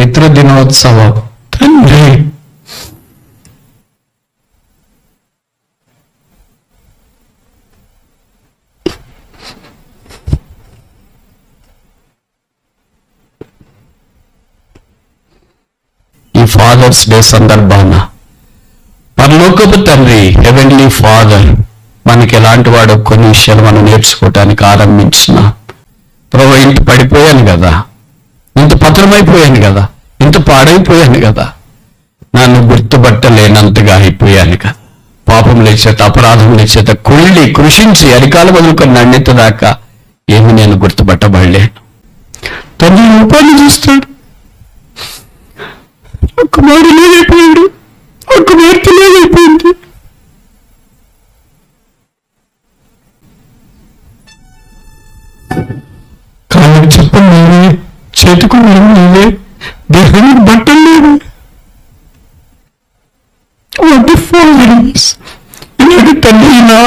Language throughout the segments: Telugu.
పితృదినోత్సవం. తండ్రి ఈ ఫాదర్స్ డే సందర్భాన పరలోకపు తండ్రి, హెవెన్లీ ఫాదర్ మనకి ఎలాంటి వాడో కొన్ని విషయాలు మనం నేర్చుకోవటానికి ఆరంభించిన. ప్రభు, ఇంత పడిపోయాను కదా, ఇంత పత్రమైపోయాను కదా, ఇంత పాడైపోయాను కదా, నన్ను గుర్తుపట్టలేనంతగా అయిపోయాను కదా, పాపముల చేత అపరాధముల చేత కుళ్ళి కృషించి అరికాల మొదలుకొని నన్నెత్త దాకా ఏమి నేను గుర్తుపట్టబడలేను. తండ్రి రూపాన్ని చూస్తాడు, ఒక్క మాట లేదైపోయాడు, ఒక్క మాట లేదైపోయింది. కాళ్ళకి చెప్పలు లేవే, చేతుకు లేవే, దేహానికి బట్టలు లేవే. ఇలాంటి తండ్రినా?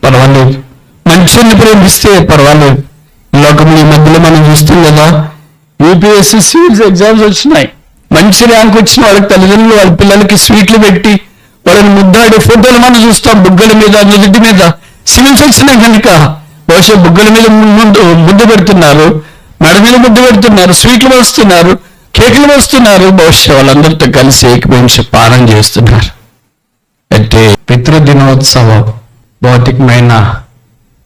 పర్వాలేదు, మనిషిని ప్రేమిస్తే పర్వాలేదు. లోకంలో ఈ మధ్యలో మనం చూస్తాం కదా, యూపీఎస్సీ సివిల్స్ ఎగ్జామ్స్ వచ్చినాయి, మంచి ర్యాంక్ వచ్చిన వాళ్ళకి తల్లిదండ్రులు వాళ్ళ పిల్లలకి స్వీట్లు పెట్టి వాళ్ళని ముద్దాడే ఫోటోలు మనం చూస్తాం, బుగ్గల మీద నుదుటి మీద. సివిల్స్ వచ్చినాయి కనుక బహుశా బుగ్గల మీద ముద్దు పెడుతున్నారు, మెడ మీద ముద్దు పెడుతున్నారు, స్వీట్లు వస్తున్నారు, కేకులు వస్తున్నారు, బహుశా వాళ్ళందరితో కలిసి ఏకీభవించి పానం చేస్తున్నారు. అయితే పితృదినోత్సవం భౌతికమైన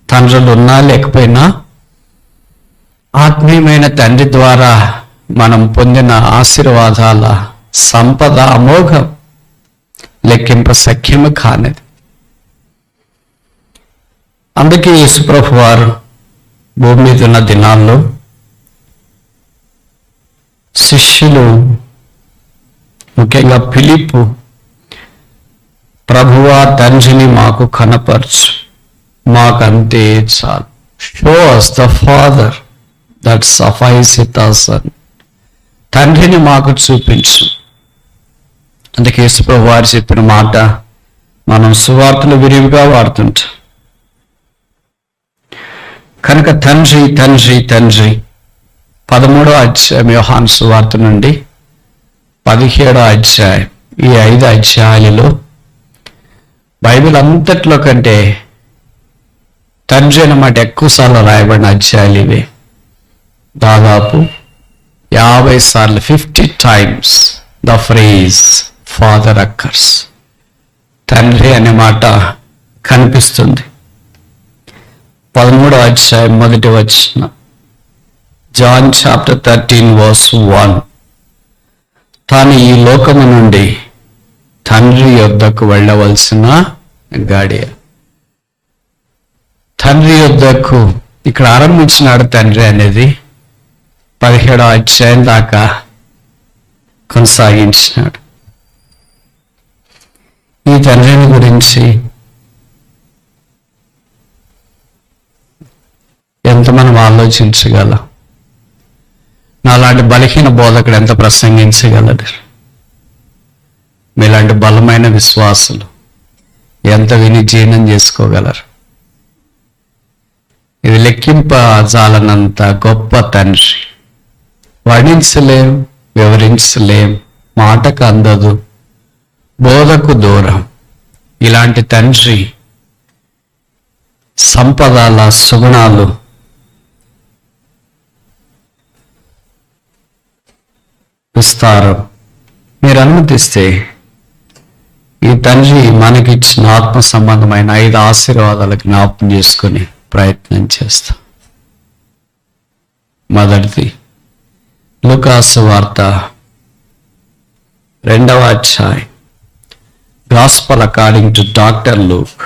తండ్రులు ఉన్నా లేకపోయినా ఆత్మీయమైన తండ్రి ద్వారా మనం పొందిన ఆశీర్వాదాల సంపద అమోఘం, లెక్కింప సఖ్యము కానిది. అందుకే యేసుప్రభు వారు భూమి మీద ఉన్న దినాల్లో శిష్యులు, ముఖ్యంగా ఫిలిప్పు, ప్రభువా తండ్రిని మాకు కనపరచు, మాకంతే చాలు, show us the father that sufficeth us, తండ్రిని మాకు చూపించు. అందుకే యేసుప్రభు వారు చెప్పిన మాట మనం సువార్తలు విరివిగా వాడుతుంటాం. కనుక తండ్రి తండ్రి తండ్రి 13వ అధ్యాయం యోహాను సువార్త నుండి 17వ అధ్యాయం, ఈ 5 అధ్యాయాలలో బైబిల్ అంతట్లో కంటే తండ్రి అన్నమాట ఎక్కువసార్లు రాయబడిన అధ్యాయాలు ఇవే. దాదాపు 50 సార్లు, 50 times the phrase father occurs. తండ్రి అనే మాట కనిపిస్తుంది. 13వ అధ్యాయం 1వ వచనం, జాన్ చాప్టర్ 13 verse 1, తాను ఈ లోకము నుండి తండ్రి యొద్దకు వెళ్ళవలసిన గాడియ. తండ్రి యొద్దకు ఇక్కడ ఆరంభించినాడు తండ్రి అనేది, 17వ అధ్యాయం దాకా కొనసాగించినాడు. ఈ తండ్రిని గురించి ఎంత మనం ఆలోచించగలం? నాలాంటి బలహీన బోధకుడు ఎంత ప్రసంగించగలడు? మీలాంటి బలమైన విశ్వాసులు ఎంత విని జీర్ణం చేసుకోగలరు? ఇది లెక్కింప జాలనంత గొప్ప తండ్రి, వర్ణించలేం, వివరించలేం, మాటకు అందదు, బోధకు దూరం. ఇలాంటి తండ్రి సంపదల సుగుణాలు విస్తారం. మీరు అనుమతిస్తే ఈ తండ్రి మనకిచ్చిన ఆత్మ సంబంధమైన 5 ఆశీర్వాదాలకు జ్ఞాపకం చేసుకుని ప్రయత్నం చేస్తాం. మొదటిది లూకాసు వార్త 2వ అధ్యాయం, gospel according to doctor Luke.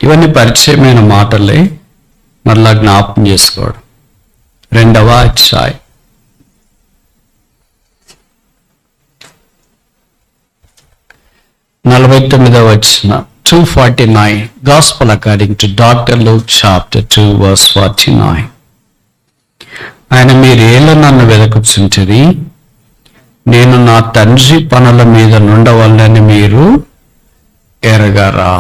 ఇవన్నీ పరిచయమైన మాటలే, మరలా జ్ఞాపకం చేసుకోవడం. 2వ అధ్యాయం 49వ వచనం, 249, gospel according to doctor Luke chapter 2 verse 49. ఆయన మీరేలా నన్ను వెదకుచుంటిరి, నేను నా తండ్రి పనుల మీద నుండవలనని మీరు ఎరగరా.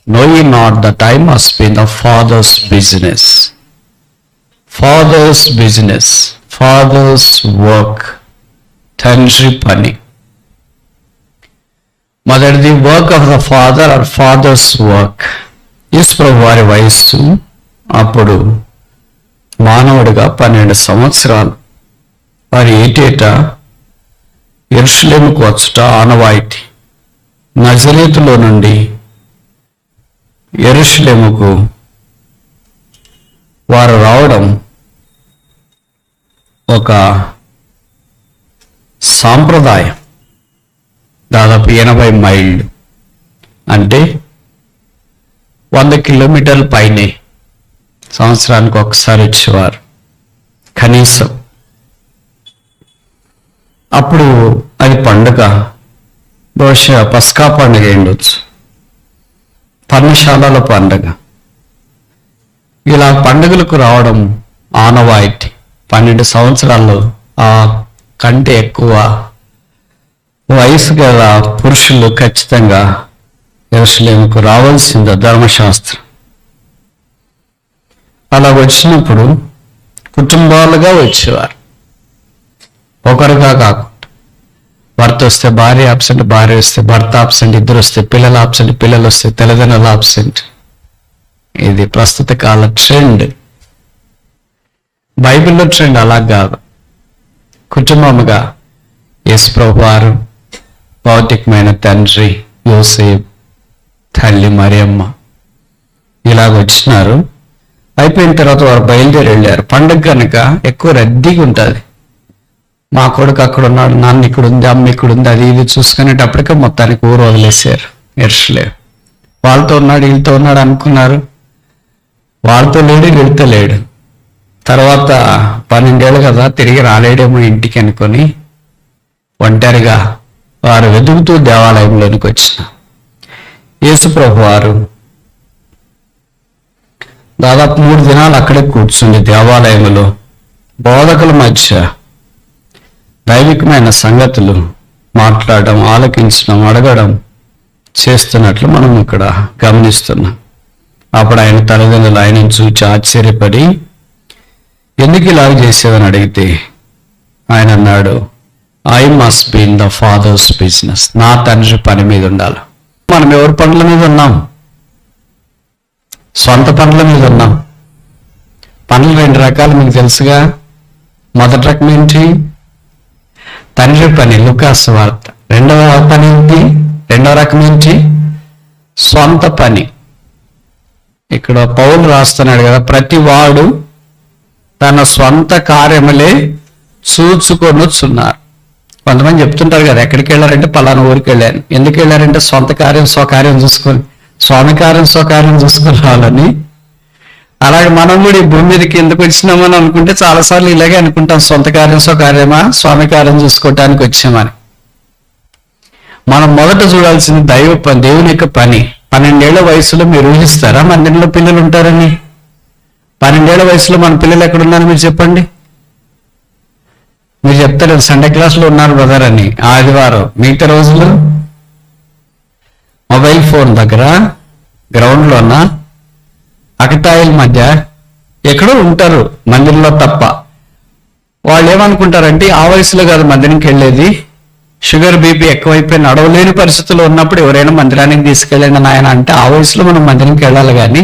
Know ye not that I must be in the Father's business? Father's business, Father's work, తండ్రి పని. మొదటిది work of the father or father's work. యేసుప్రభు వారి వయస్సు అప్పుడు మానవుడిగా 12 సంవత్సరాలు. వారి ఏటేటా యెరూషలేముకు వచ్చుట ఆనవాయితీ. నజరేతులో నుండి యెరూషలేముకు వారు రావడం ఒక సాంప్రదాయం. దాదాపు 80 మైళ్ళు అంటే 100 కిలోమీటర్ల పైనే సంవత్సరానికి ఒకసారి వచ్చేవారు కనీసం. అప్పుడు అది పండుగ, బహుశా పస్కా పండుగ ఉండొచ్చు, పర్ణశాలల పండుగ. ఇలా పండుగలకు రావడం ఆనవాయితీ. 12 సంవత్సరాల్లో ఆ కంటే ఎక్కువ వయసు గల పురుషులు ఖచ్చితంగా యెరూషలేముకు రావాల్సింది ధర్మశాస్త్రం. అలా వచ్చినప్పుడు కుటుంబాలుగా వచ్చేవారు, ఒకరుగా కాకుండా. భర్త వస్తే భార్య ఆబ్సెంట్, భార్య వస్తే భర్త ఆబ్సెంట్, ఇద్దరు వస్తే పిల్లలు ఆబ్సెంట్, పిల్లలు వస్తే తల్లిదండ్రులు ఆబ్సెంట్. ఇది ప్రస్తుత కాల ట్రెండ్. బైబిల్లో ట్రెండ్ అలా కాదు. కుటుంబముగా యేసుప్రభు వారు, భౌతికమైన తండ్రి యోసేపు, తల్లి మరియమ్మ ఇలాగ వచ్చినారు. అయిపోయిన తర్వాత వారు బయలుదేరి వెళ్ళారు. పండుగ కనుక ఎక్కువ రద్దీగా ఉంటుంది. మా కొడుకు అక్కడ ఉన్నాడు, నాన్న ఇక్కడ ఉంది, అమ్మ ఇక్కడ ఉంది, అది ఇది చూసుకునేటప్పటికే మొత్తానికి ఊరు వదిలేశారు. యెరూషలేము వాళ్ళతో ఉన్నాడు, వీళ్ళతో ఉన్నాడు అనుకున్నారు. వాళ్ళతో లేడు, వీళ్ళతో లేడు. తర్వాత 12 ఏళ్ళు కదా, తిరిగి రాలేడేమో ఇంటికి అనుకొని ఒంటరిగా వారు వెతుకుతూ దేవాలయంలోనికి వచ్చిన యేసుప్రభు వారు దాదాపు 3 దినాలు అక్కడే కూర్చుండి దేవాలయంలో బోధకుల మధ్య దైవికమైన సంగతులు మాట్లాడడం, ఆలకించడం, అడగడం చేస్తున్నట్లు మనం ఇక్కడ గమనిస్తున్నాం. అప్పుడు ఆయన తల్లిదండ్రులు ఆయనను చూచి ఆశ్చర్యపడి ఎందుకు ఇలాగ చేసేదని అడిగితే ఆయన అన్నాడు, I must be in the father's business. నా తండ్రి పని మీద ఉండాలి. మనం ఎవరి పనుల మీద ఉన్నాం? సొంత పనుల మీద ఉన్నాం. పనులు 2 రకాలు మీకు తెలుసుగా. మొదటి రకం ఏంటి? తండ్రి పని, లూకాసు వార్త. రెండవ పని ఏంటి? రెండవ రకం ఏంటి? సొంత పని. ఇక్కడ పౌలు రాస్తున్నాడు కదా, ప్రతి వాడు తన స్వంత కార్యములే చూచుకొనుచున్నారు. కొంతమంది చెప్తుంటారు కదా, ఎక్కడికి వెళ్ళారంటే పలానా ఊరికి వెళ్ళాను. ఎందుకు వెళ్ళారంటే సొంత కార్యం స్వకార్యం చూసుకొని, స్వామి కార్యం స్వకార్యం చూసుకొని రావాలని. అలాగే మనం కూడా ఈ భూమి మీదకి ఎందుకు వచ్చినామని అనుకుంటే చాలాసార్లు ఇలాగే అనుకుంటాం, సొంత కార్యం స్వకార్యమా, స్వామి కార్యం చూసుకోవటానికి వచ్చామని. మనం మొదట చూడాల్సింది దైవ పని, దేవుని యొక్క పని. 12 ఏళ్ల వయసులో మీరు ఊహిస్తారా మందిరంలో పిల్లలు ఉంటారని? 12 ఏళ్ల వయసులో మన పిల్లలు ఎక్కడున్నారు మీరు చెప్పండి. మీరు చెప్తారు సండే క్లాస్లో ఉన్నారు బ్రదర్ అని. ఆదివారం మిగతా రోజులు మొబైల్ ఫోన్ దగ్గర, గ్రౌండ్లోన, అకటాయిల మధ్య ఎక్కడో ఉంటారు, మందిరంలో తప్ప. వాళ్ళు ఏమనుకుంటారంటే ఆ వయసులో కాదు మందిరంకి వెళ్ళేది, షుగర్ బీపీ ఎక్కువైపోయి నడవలేని పరిస్థితుల్లో ఉన్నప్పుడు ఎవరైనా మందిరానికి తీసుకెళ్ళండి నాయన అంటే ఆ వయసులో మనం మందిరంకి వెళ్ళాలి, కానీ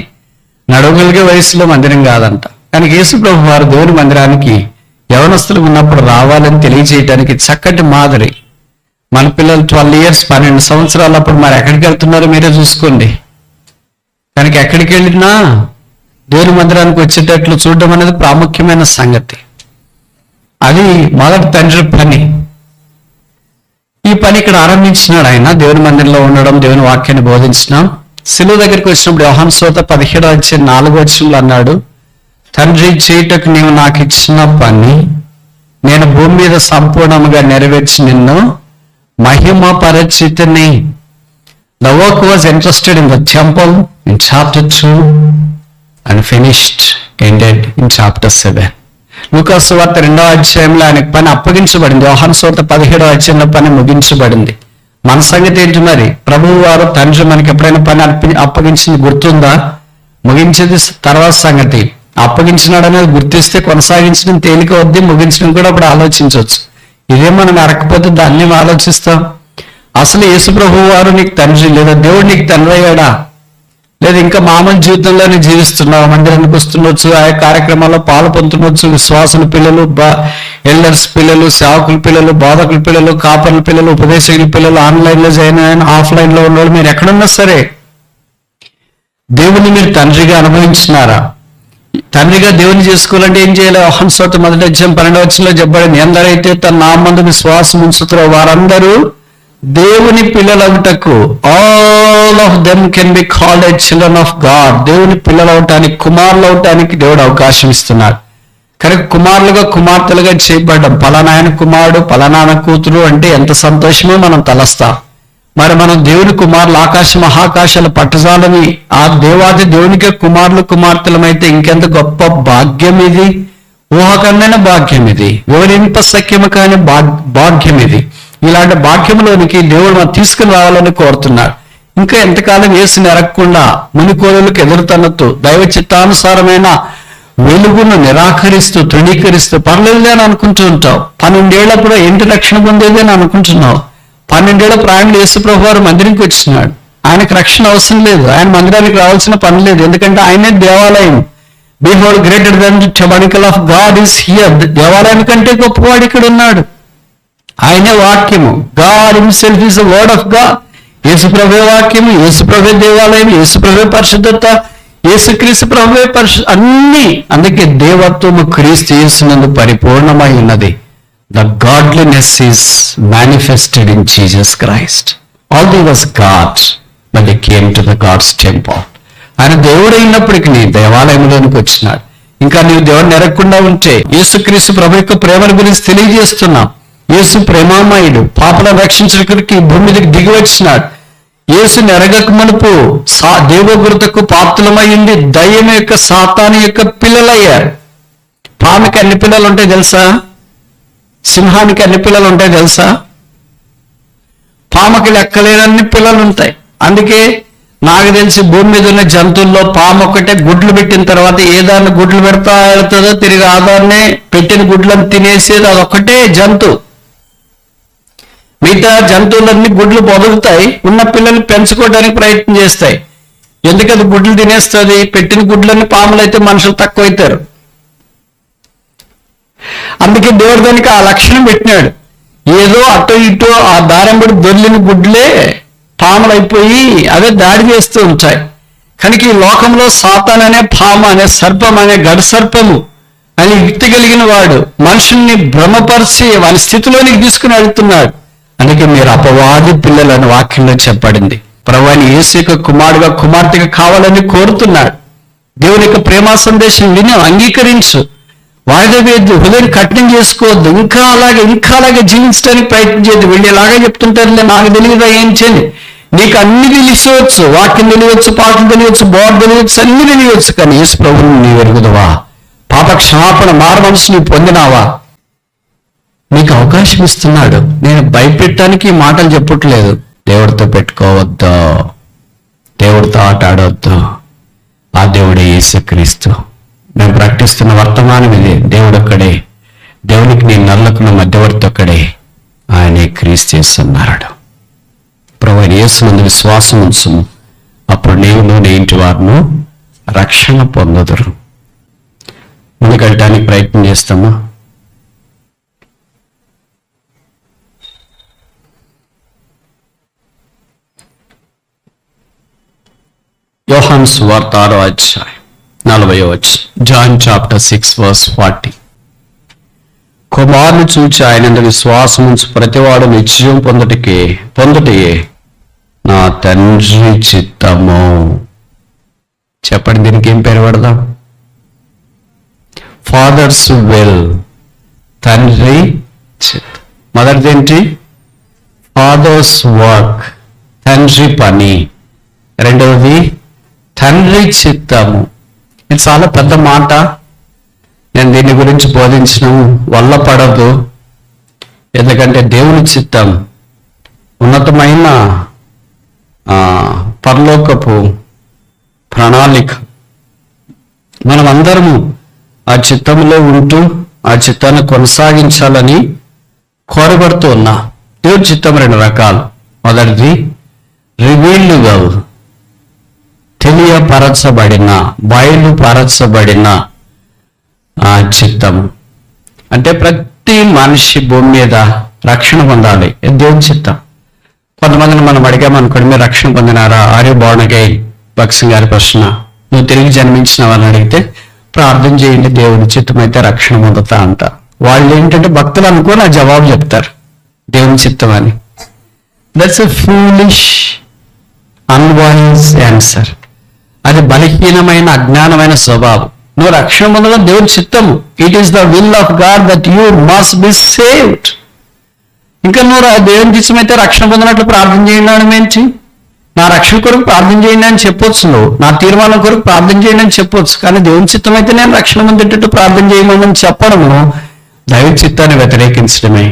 నడవగలిగే వయసులో మందిరం కాదంట. కానీ యేసు ప్రభు వారు దేవుని మందిరానికి యవనస్తులు ఉన్నప్పుడు రావాలని తెలియజేయడానికి చక్కటి మాదిరి. మన పిల్లలు 12 years 12 సంవత్సరాలు అప్పుడు మరి ఎక్కడికి వెళ్తున్నారో మీరే చూసుకోండి. కనుక ఎక్కడికి వెళ్ళినా దేవుని మందిరానికి వచ్చేటట్లు చూడడం అనేది ప్రాముఖ్యమైన సంగతి. అది మొదటి తండ్రి పని. ఈ పని ఇక్కడ ఆరంభించినాడు ఆయన, దేవుని మందిరంలో ఉండడం, దేవుని వాక్యాన్ని బోధించడం. శిలువ దగ్గరికి వచ్చినప్పుడు యోహాను సువార్త 17:4 అన్నాడు, తండ్రి చేయుటకు నీవు నాకు ఇచ్చిన పని నేను భూమి మీద సంపూర్ణంగా నెరవేర్చి నిన్ను మహిమ పరచితిని. The work was interested in the temple in chapter 2 and finished, ended in chapter 7. లూకాసు వార్త 2వ అధ్యాయంలో ఆయనకు పని అప్పగించబడింది. యోహాను సువార్త 17వ అధ్యాయంలో పని ముగించబడింది. మన సంగతి ఏంటి మరి? ప్రభువు వారు తండ్రి మనకి ఎప్పుడైనా పని అప్పగించింది గుర్తుందా? ముగించేది తర్వాత సంగతి. అప్పగించినాడు అనేది గుర్తిస్తే కొనసాగించడం తేలిక వద్ది, ముగించడం కూడా అప్పుడు ఆలోచించవచ్చు. ఇదే మనం అరకపోతే దాన్ని ఆలోచిస్తాం. అసలు యేసు ప్రభువు వారు నీకు తండ్రి, లేదా దేవుడు నీకు తండ్రి అయ్యాడా? లేదా ఇంకా మామూలు జీవితంలోనే జీవిస్తున్నావు? మందిరానికి వస్తుండొచ్చు, ఆయా కార్యక్రమాల్లో పాలు పొందుతుండొచ్చు, విశ్వాసుల పిల్లలు, ఎల్డర్స్ పిల్లలు, సేవకుల పిల్లలు, బోధకుల పిల్లలు, కాపర్ల పిల్లలు, ఉపదేశకుల పిల్లలు, ఆన్లైన్లో జాయిన్ అయిన, ఆఫ్లైన్లో ఉన్నవాళ్ళు, మీరు ఎక్కడున్నా సరే దేవుని మీరు తండ్రిగా అనుభవించినారా? తండ్రిగా దేవుని చేసుకోవాలంటే ఏం చేయాలి? యోహాను సువార్త 1:12 చెప్పబడింది, ఎందరైతే తన నామందు విశ్వాసం ఉంచుతారో వారందరూ దేవుని పిల్లలవుటకు, all of them can be called a children of God. దేవుని పిల్లలవటానికి, కుమారులు అవటానికి దేవుడు అవకాశం ఇస్తున్నాడు. కనుక కుమారులుగా, కుమార్తెలుగా చేయబడ్డం. పలానాయన కుమారుడు, పలానాయన కూతురు అంటే ఎంత సంతోషమో మనం తలస్తాం. మరి మనం దేవుని కుమారులు, ఆకాశ మహాకాశాల పట్టజాలని ఆ దేవాది దేవునికే కుమారులు కుమార్తెలమైతే ఇంకెంత గొప్ప భాగ్యం ఇది! ఊహకన్నైన భాగ్యం ఇది, వివరింప సఖ్యము కాని భాగ్యం ఇది. ఇలాంటి భాగ్యంలోనికి దేవుడు మనం తీసుకుని రావాలని కోరుతున్నాడు. ఇంకా ఎంతకాలం యేసుని ఎరగకుండా మునికోలులకు ఎదురుతన్నట్టు దైవ చిత్తానుసారమైన వెలుగును నిరాకరిస్తూ, తృణీకరిస్తూ, పర్లేదులే అని అనుకుంటూ ఉంటావు. 12 ఏళ్లప్పుడు ఏంటి రక్షణ పొందేది అని అనుకుంటున్నావు. 12 ఏళ్ల ప్రాయంలో యేసు ప్రభు వారు మందిరానికి వచ్చినాడు. ఆయనకు రక్షణ అవసరం లేదు, ఆయన మందిరానికి రావాల్సిన పని లేదు, ఎందుకంటే ఆయనే దేవాలయం. Behold greater than the tabernacle of God is here. దేవాలయం కంటే గొప్పవాడు ఇక్కడ ఉన్నాడు. ఆయనే వాక్యము. God himself is the word of God. Yesu ప్రభే వాక్యము, యేసు ప్రభే దేవాలయం, యేసు ప్రభే పరిశుద్ధత, యేసుక్రీస్తు ప్రభువే అన్ని. అందుకే దేవత్వము క్రీస్తు యేసునందు పరిపూర్ణమై ఉన్నది. The godliness is manifested in Jesus Christ. All they was God, but they came to the God's temple. ఆయన దేవుడు అయినప్పటికీ నీ దేవాలయంలోనికి వచ్చినాడు. ఇంకా నీవు దేవుడిని ఎరగకుండా ఉంటే, యేసుక్రీస్తు ప్రభు యొక్క ప్రేమను గురించి తెలియజేస్తున్నాం. యేసు ప్రేమామయుడు, పాపలను రక్షించడానికి భూమి మీదకి దిగి వచ్చినాడు. యేసుని ఎరగక మునుపు దేవగురుతకు పాత్రలమై ఉండి దయ్యం యొక్క, సాతాను యొక్క పిల్లలయ్యారు. పాముకి అన్ని పిల్లలు ఉంటాయి తెలుసా? సింహానికి అన్ని పిల్లలు ఉంటాయి తెలుసా? పాముకి లెక్కలేనన్ని పిల్లలు ఉంటాయి. అందుకే నాకు తెలిసి భూమి మీద ఉన్న జంతువుల్లో పాము ఒక్కటే గుడ్లు పెట్టిన తర్వాత ఏ దాన్ని గుడ్లు పెడతా వెళ్తుందో తిరిగి ఆదాన్నే పెట్టిన గుడ్లను తినేసేది అదొక్కటే జంతువు. మిగతా జంతువులన్నీ గుడ్లు పొదుగుతాయి, ఉన్న పిల్లల్ని పెంచుకోవడానికి ప్రయత్నం చేస్తాయి. ఎందుకది గుడ్లు తినేస్తుంది? పెట్టిన గుడ్లన్నీ పాములైతే మనుషులు తక్కువ అవుతారు. అందుకే దేవుడు దానికి ఆ లక్షణం పెట్టినాడు. ఏదో అటో ఇటో ఆ దారంబడి దొర్లిన గుడ్లే పాములైపోయి అవే దాడి చేస్తూ ఉంటాయి. కనుక ఈ లోకంలో సాతాన్ అనే పాము, అనే సర్పం, అనే గడ సర్పము అని యుక్తి కలిగిన వాడు మనుషుల్ని భ్రమపరిచి వాని స్థితిలోనికి తీసుకుని వెళ్తున్నాడు. అందుకే మీరు అపవాది పిల్లలని వాక్యంలో చెప్పబడింది. ప్రభువైన యేసు యొక్క కుమారుడుగా, కుమార్తెగా కావాలని కోరుతున్నాడు. దేవుని యొక్క ప్రేమ సందేశం విని అంగీకరించు. వాయిదా వేద్దు, హృదయం కఠినం చేసుకోవద్దు. ఇంకా అలాగే జీవించడానికి ప్రయత్నం చేయద్దు. వీళ్ళు ఇలాగే చెప్తుంటారులే, నాకు తెలియదా ఏం చేయండి. నీకు అన్ని తెలియవచ్చు, వాక్యం తెలియవచ్చు, పాటలు తెలియవచ్చు, బోర్డు తెలియవచ్చు, అన్ని తెలియవచ్చు. కానీ యేసు ప్రభువుని నీవు ఎరుగుదవా? పాప క్షమాపణ మారు మనసు నీవు పొందినావా? నీకు అవకాశం ఇస్తున్నాడు. నేను భయపెట్టడానికి ఈ మాటలు చెప్పట్లేదు. దేవుడితో పెట్టుకోవద్దు, దేవుడితో ఆట ఆడవద్దు. ఆ దేవుడే యేసుక్రీస్తు. మేము ప్రకటిస్తున్న వర్తమానం ఇదే. దేవుడు ఒక్కడే, దేవునికి నీ నల్లకున్న మధ్యవర్తి ఒక్కడే, ఆయనే క్రీస్తు చేస్తున్నాడు. ప్రభువైన యేసునందు విశ్వాసం ఉంచుము, అప్పుడు నీవును నీ ఇంటి వారును రక్షణ పొందుదురు. ముందుకెళ్ళటానికి ప్రయత్నం చేస్తామా? యోహాను సువార్త 6వ అధ్యాయం 40వ వచనం. John chapter 6:40. కుమారుని చూచి ఆయనందు విశ్వాసం ఉంచు ప్రతివాడు నిత్యం పొందుటయే నా తండ్రి చిత్తము. చెప్పండి, దీనికి ఏం పేరు పెడదాం? ఫాదర్స్ విల్, తండ్రి చిత్తం. మొదటిదేంటి? ఫాదర్స్ వర్క్, తండ్రి పని. రెండవది తండ్రి చిత్తము. ఇది చాలా పెద్ద మాట. నేను దీని గురించి బోధించడం వల్ల పడదు. ఎందుకంటే దేవుని చిత్తం ఉన్నతమైన పరలోకపు ప్రణాళిక. మనం అందరము ఆ చిత్తంలో ఉంటూ ఆ చిత్తాన్ని కొనసాగించాలని కోరబడుతూ ఉన్నా. దేవుడి చిత్తం రెండు రకాలు. మొదటిది రివీల్డ్ గవ్, తెలియపరచబడిన, బయలుపరచబడిన ఆ చిత్తం. అంటే ప్రతి మనిషి భూమి మీద రక్షణ పొందాలి, దేవుని చిత్తం. కొంతమందిని మనం అడిగామనుకోండి, మీరు రక్షణ పొందినారా, ఆర్యూ బోర్న్ అగైన్, భక్సింగ్ గారి ప్రశ్న, నువ్వు తిరిగి జన్మించినవని అడిగితే ప్రార్థన చేయండి, దేవుని చిత్తం అయితే రక్షణ పొందుతా అంట. వాళ్ళు ఏంటంటే భక్తులు అనుకో నా జవాబు చెప్తారు దేవుని చిత్తం అని. That's a foolish unwise answer. అది బలహీనమైన అజ్ఞానమైన స్వభావం. నువ్వు రక్షణ పొందడం దేవుని చిత్తము. It is the will of God that you must be saved. ఇంకా నువ్వు దేవుని చిత్తం అయితే రక్షణ పొందినట్లు ప్రార్థన చేయండి అని ఏంటి? నా రక్షణ కొరకు ప్రార్థన చేయండి అని చెప్పొచ్చు, నువ్వు నా తీర్మానం కొరకు ప్రార్థన చేయండి అని చెప్పొచ్చు. కానీ దేవుని చిత్తం అయితే నేను రక్షణ పొందేటట్టు ప్రార్థన చేయమని చెప్పడము దైవ చిత్తాన్ని వ్యతిరేకించడమే.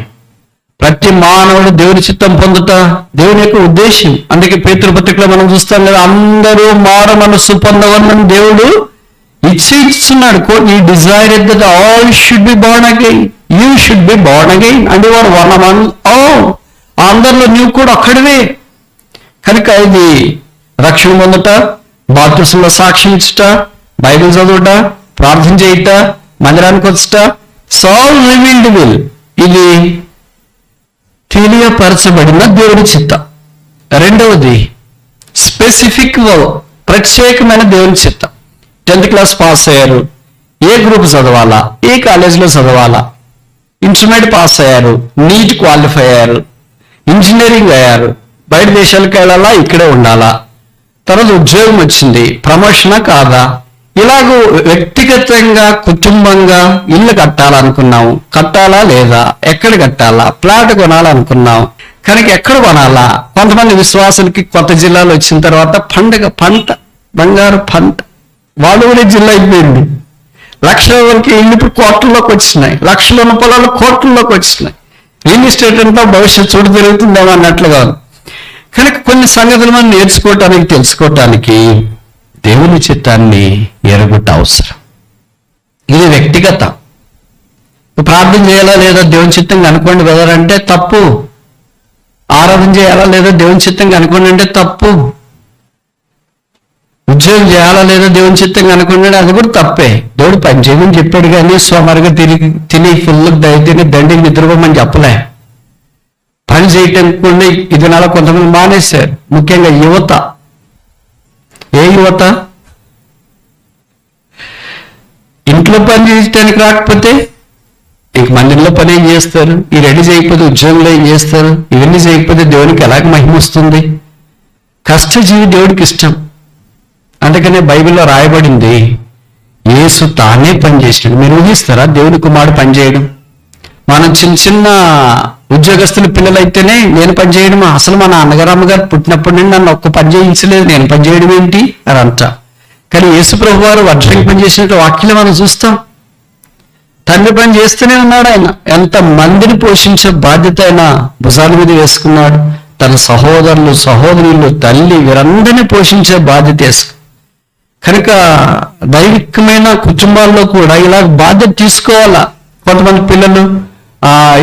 ప్రతి మానవుడు దేవుని చిత్తం పొందుతా దేవుని యొక్క ఉద్దేశం. అందుకే పేతురు పత్రికలో మనం చూస్తాం కదా, అందరూ మారు మనస్సు పొందవలని దేవుడు ఇచ్చేస్తున్నాడు. ఈ desire that all should be born again, you should be born again and you are one among all. అందరిలో నీవు కూడా ఒక్కడివే. కనుక ఇది రక్షణ పొందుట, బాప్తిసంలో సాక్ష్యం ఇచ్చుట, బైబిల్ చదువుట, ప్రార్థన చేయుట, మందిరానికి వచ్చుట, సాల్ రివీల్డ్ విల్, ఇది తెలియపరచబడిన దేవుడి చిత్తం. రెండవది స్పెసిఫిక్ విల్, ప్రత్యేకమైన దేవుని చిత్తం. 10th క్లాస్ పాస్ అయ్యారు, ఏ గ్రూప్ చదవాలా, ఏ కాలేజీలో చదవాలా, ఇంటర్మీడియట్ పాస్ అయ్యారు, నీట్ క్వాలిఫై అయ్యారు, ఇంజనీరింగ్ అయ్యారు, బయట దేశాలకు వెళ్ళాలా, ఇక్కడే ఉండాలా, తర్వాత ఉద్యోగం వచ్చింది, ప్రమోషనా కాదా, ఇలాగూ వ్యక్తిగతంగా కుటుంబంగా ఇల్లు కట్టాలనుకున్నాము, కట్టాలా లేదా, ఎక్కడ కట్టాలా, ప్లాట్ కొనాలనుకున్నాం, కనుక ఎక్కడ కొనాలా. కొంతమంది విశ్వాసులకి కొత్త జిల్లాలో వచ్చిన తర్వాత పంట, బంగారు పంట, వాళ్ళు కూడా జిల్లా అయిపోయింది. లక్షల వరకు ఇల్లు ఇప్పుడు కోట్లలోకి వచ్చినాయి, లక్షల ఉన్న పొలాలు కోట్లలోకి వచ్చినాయి. రియల్ ఎస్టేట్ అంతా భవిష్యత్తు చూడు జరుగుతుందేమో అన్నట్లుగా. కనుక కొన్ని సంగతులు మనం నేర్చుకోవటానికి, తెలుసుకోవటానికి దేవుని చిత్తాన్ని ఎరుగుట అవసరం. ఇది వ్యక్తిగత. ప్రార్థన చేయాలా లేదా దేవుని చిత్తంగా అనుకోండి బ్రదర్ అంటే తప్పు. ఆరాధన చేయాలా లేదా దేవుని చిత్తంగా అనుకోండి అంటే తప్పు. ఉద్యోగం చేయాలా లేదా దేవుని చిత్తంగా అనుకోండి అది కూడా తప్పే. దేవుడు పని చేయమని చెప్పాడు కానీ సోమరుగా తిని ఫుల్ తిని దండికి నిద్రపోమని చెప్పలే. పని చేయటానికి ఇది నెల కొంతమంది మానేశారు, ముఖ్యంగా యువత. ఏ యువత? ఇంట్లో పని చేయడానికి రాకపోతే ఇంక మందిరంలో పని ఏం చేస్తారు? ఈ రెడీ చేయకపోతే ఉద్యోగంలో ఏం చేస్తారు? ఇవన్నీ చేయకపోతే దేవునికి ఎలాగ మహిమ వస్తుంది? కష్టజీవి దేవుడికి ఇష్టం. అందుకనే బైబిల్లో రాయబడింది, యేసు తానే పని చేసినాడు. మీరు ఊహిస్తారా దేవుని కుమారుడు పని చేయడం? మనం చిన్న ఉద్యోగస్తుల పిల్లలైతేనే నేను పని చేయడమా? అసలు మా నాన్నగారు అమ్మగారు పుట్టినప్పటి నుండి నన్ను ఒక్క పని చేయించలేదు, నేను పని చేయడం ఏంటి అని అంట. కానీ యేసు ప్రభు వారు వడ్రంగి పని చేసినట్టు వాక్యం మనం చూస్తాం. తండ్రి పని చేస్తూనే ఉన్నాడు. ఆయన ఎంత మందిని పోషించే బాధ్యత ఆయన భుజాల మీద వేసుకున్నాడు. తన సహోదరులు, సహోదరులు, తల్లి వీరందరినీ పోషించే బాధ్యత వేసుకున్నాడు. కనుక దైవికమైన కుటుంబాల్లో కూడా ఇలా బాధ్యత తీసుకోవాలా. కొంతమంది పిల్లలు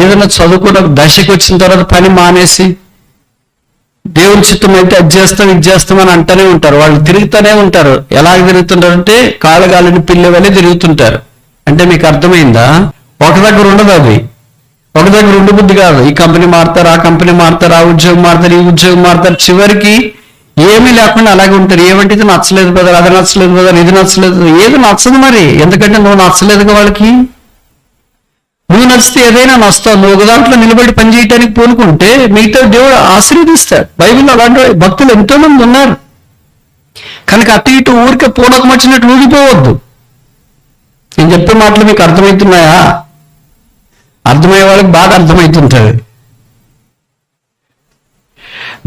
ఏదైనా చదువుకున్న దశకు వచ్చిన తర్వాత పని మానేసి దేవుని చిత్తం అయితే అది చేస్తాం ఇది చేస్తామని అంటూనే ఉంటారు. వాళ్ళు తిరుగుతూనే ఉంటారు. ఎలాగ తిరుగుతుంటారంటే కాళ్ళగాలిని పిల్లి వల్లే తిరుగుతుంటారు. అంటే మీకు అర్థమైందా? ఒక దగ్గర ఉండదు, అది ఒక దగ్గర ఉండబుద్ధి కాదు. ఈ కంపెనీ మారుతారు, ఆ కంపెనీ మారుతారు, ఆ ఉద్యోగం మారుతారు, ఈ ఉద్యోగం మారుతారు, చివరికి ఏమీ లేకుండా అలాగే ఉంటారు. ఏమంటే ఇది నచ్చలేదు కదా, అది నచ్చలేదు కదా, ఇది నచ్చలేదు, ఏది నచ్చదు మరి. ఎందుకంటే నువ్వు నచ్చలేదుగా వాళ్ళకి. నువ్వు నచ్చితే ఏదైనా నచ్చుతావు. నువ్వు ఒక దాంట్లో నిలబడి పని చేయడానికి పూనుకుంటే మిగతా దేవుడు ఆశీర్వదిస్తాడు. బైబిల్లో అలాంటి భక్తులు ఎంతో మంది ఉన్నారు. కనుక అటు ఇటు ఊరికే పూనకం వచ్చినట్టు ఊగిపోవద్దు. నేను చెప్పే మాటలు మీకు అర్థమవుతున్నాయా? అర్థమయ్యే వాళ్ళకి బాగా అర్థమవుతుంటుంది.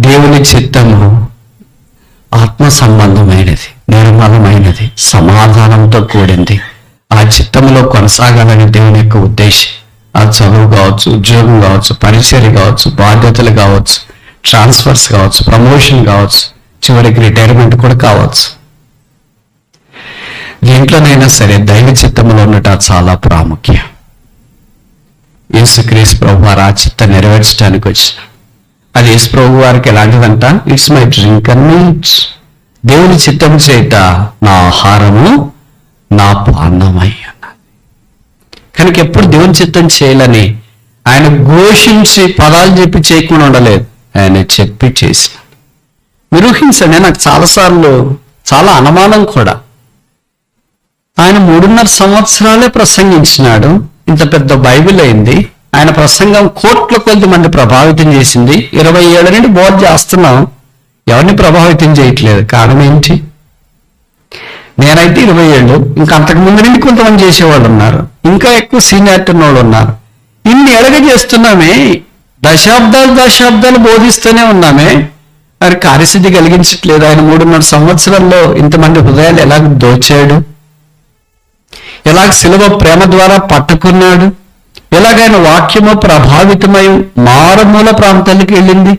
దేవుని చిత్తము ఆత్మ సంబంధమైనది, నిర్మలమైనది, సమాధానంతో కూడింది. ఆ చిత్తంలో కొనసాగాలని దేవుని యొక్క ఉద్దేశం. ఆ చదువు కావచ్చు, ఉద్యోగం కావచ్చు, పరిచర్య కావచ్చు, బాధ్యతలు కావచ్చు, ట్రాన్స్ఫర్స్ కావచ్చు, ప్రమోషన్ కావచ్చు, చివరికి రిటైర్మెంట్ కూడా కావచ్చు. దేంట్లోనైనా సరే దైవ చిత్తంలో ఉండటం చాలా ప్రాముఖ్యం. యేసుక్రీస్తు ప్రభు వారు ఆ చిత్తం నెరవేర్చడానికి వచ్చిన అది యేసు ప్రభు వారికి ఎలాంటిదంట? It's my drink and meat. దేవుని చిత్తం చేత నా ఆహారము నా పానమై అన్నది. కనుక ఎప్పుడు దేవుని చిత్తం చేయాలని ఆయన ఘోషించి పదాలు చెప్పి చేయకుండా ఉండలేదు, ఆయన చెప్పి చేసిన. మీరు ఊహించండి, నాకు చాలాసార్లు చాలా అనుమానం కూడా. ఆయన 3.5 సంవత్సరాలే ప్రసంగించినాడు, ఇంత పెద్ద బైబిల్ అయింది. ఆయన ప్రసంగం కోట్ల కొద్ది మంది ప్రభావితం చేసింది. 20 ఏళ్ళ నుండి బోధ చేస్తున్నాం, ఎవరిని ప్రభావితం చేయట్లేదు. కారణం ఏంటి? నేనైతే 20 ఏళ్ళు, ఇంకా అంతకు ముందు నుండి కొంతమంది చేసేవాళ్ళు ఉన్నారు, ఇంకా ఎక్కువ సీనియారిటీ ఉన్న వాళ్ళు ఉన్నారు. ఇన్ని ఎడగ చేస్తున్నామే, దశాబ్దాలు బోధిస్తూనే ఉన్నామే, మరి కార్యసిద్ధి కలిగించట్లేదు. ఆయన 3.5 సంవత్సరాల్లో ఇంతమంది హృదయాలు ఎలాగ దోచాడు, ఎలాగ శిలువ ప్రేమ ద్వారా పట్టుకున్నాడు, ఎలాగైనా వాక్యము ప్రభావితమై మారుమూల ప్రాంతాలకు వెళ్ళింది.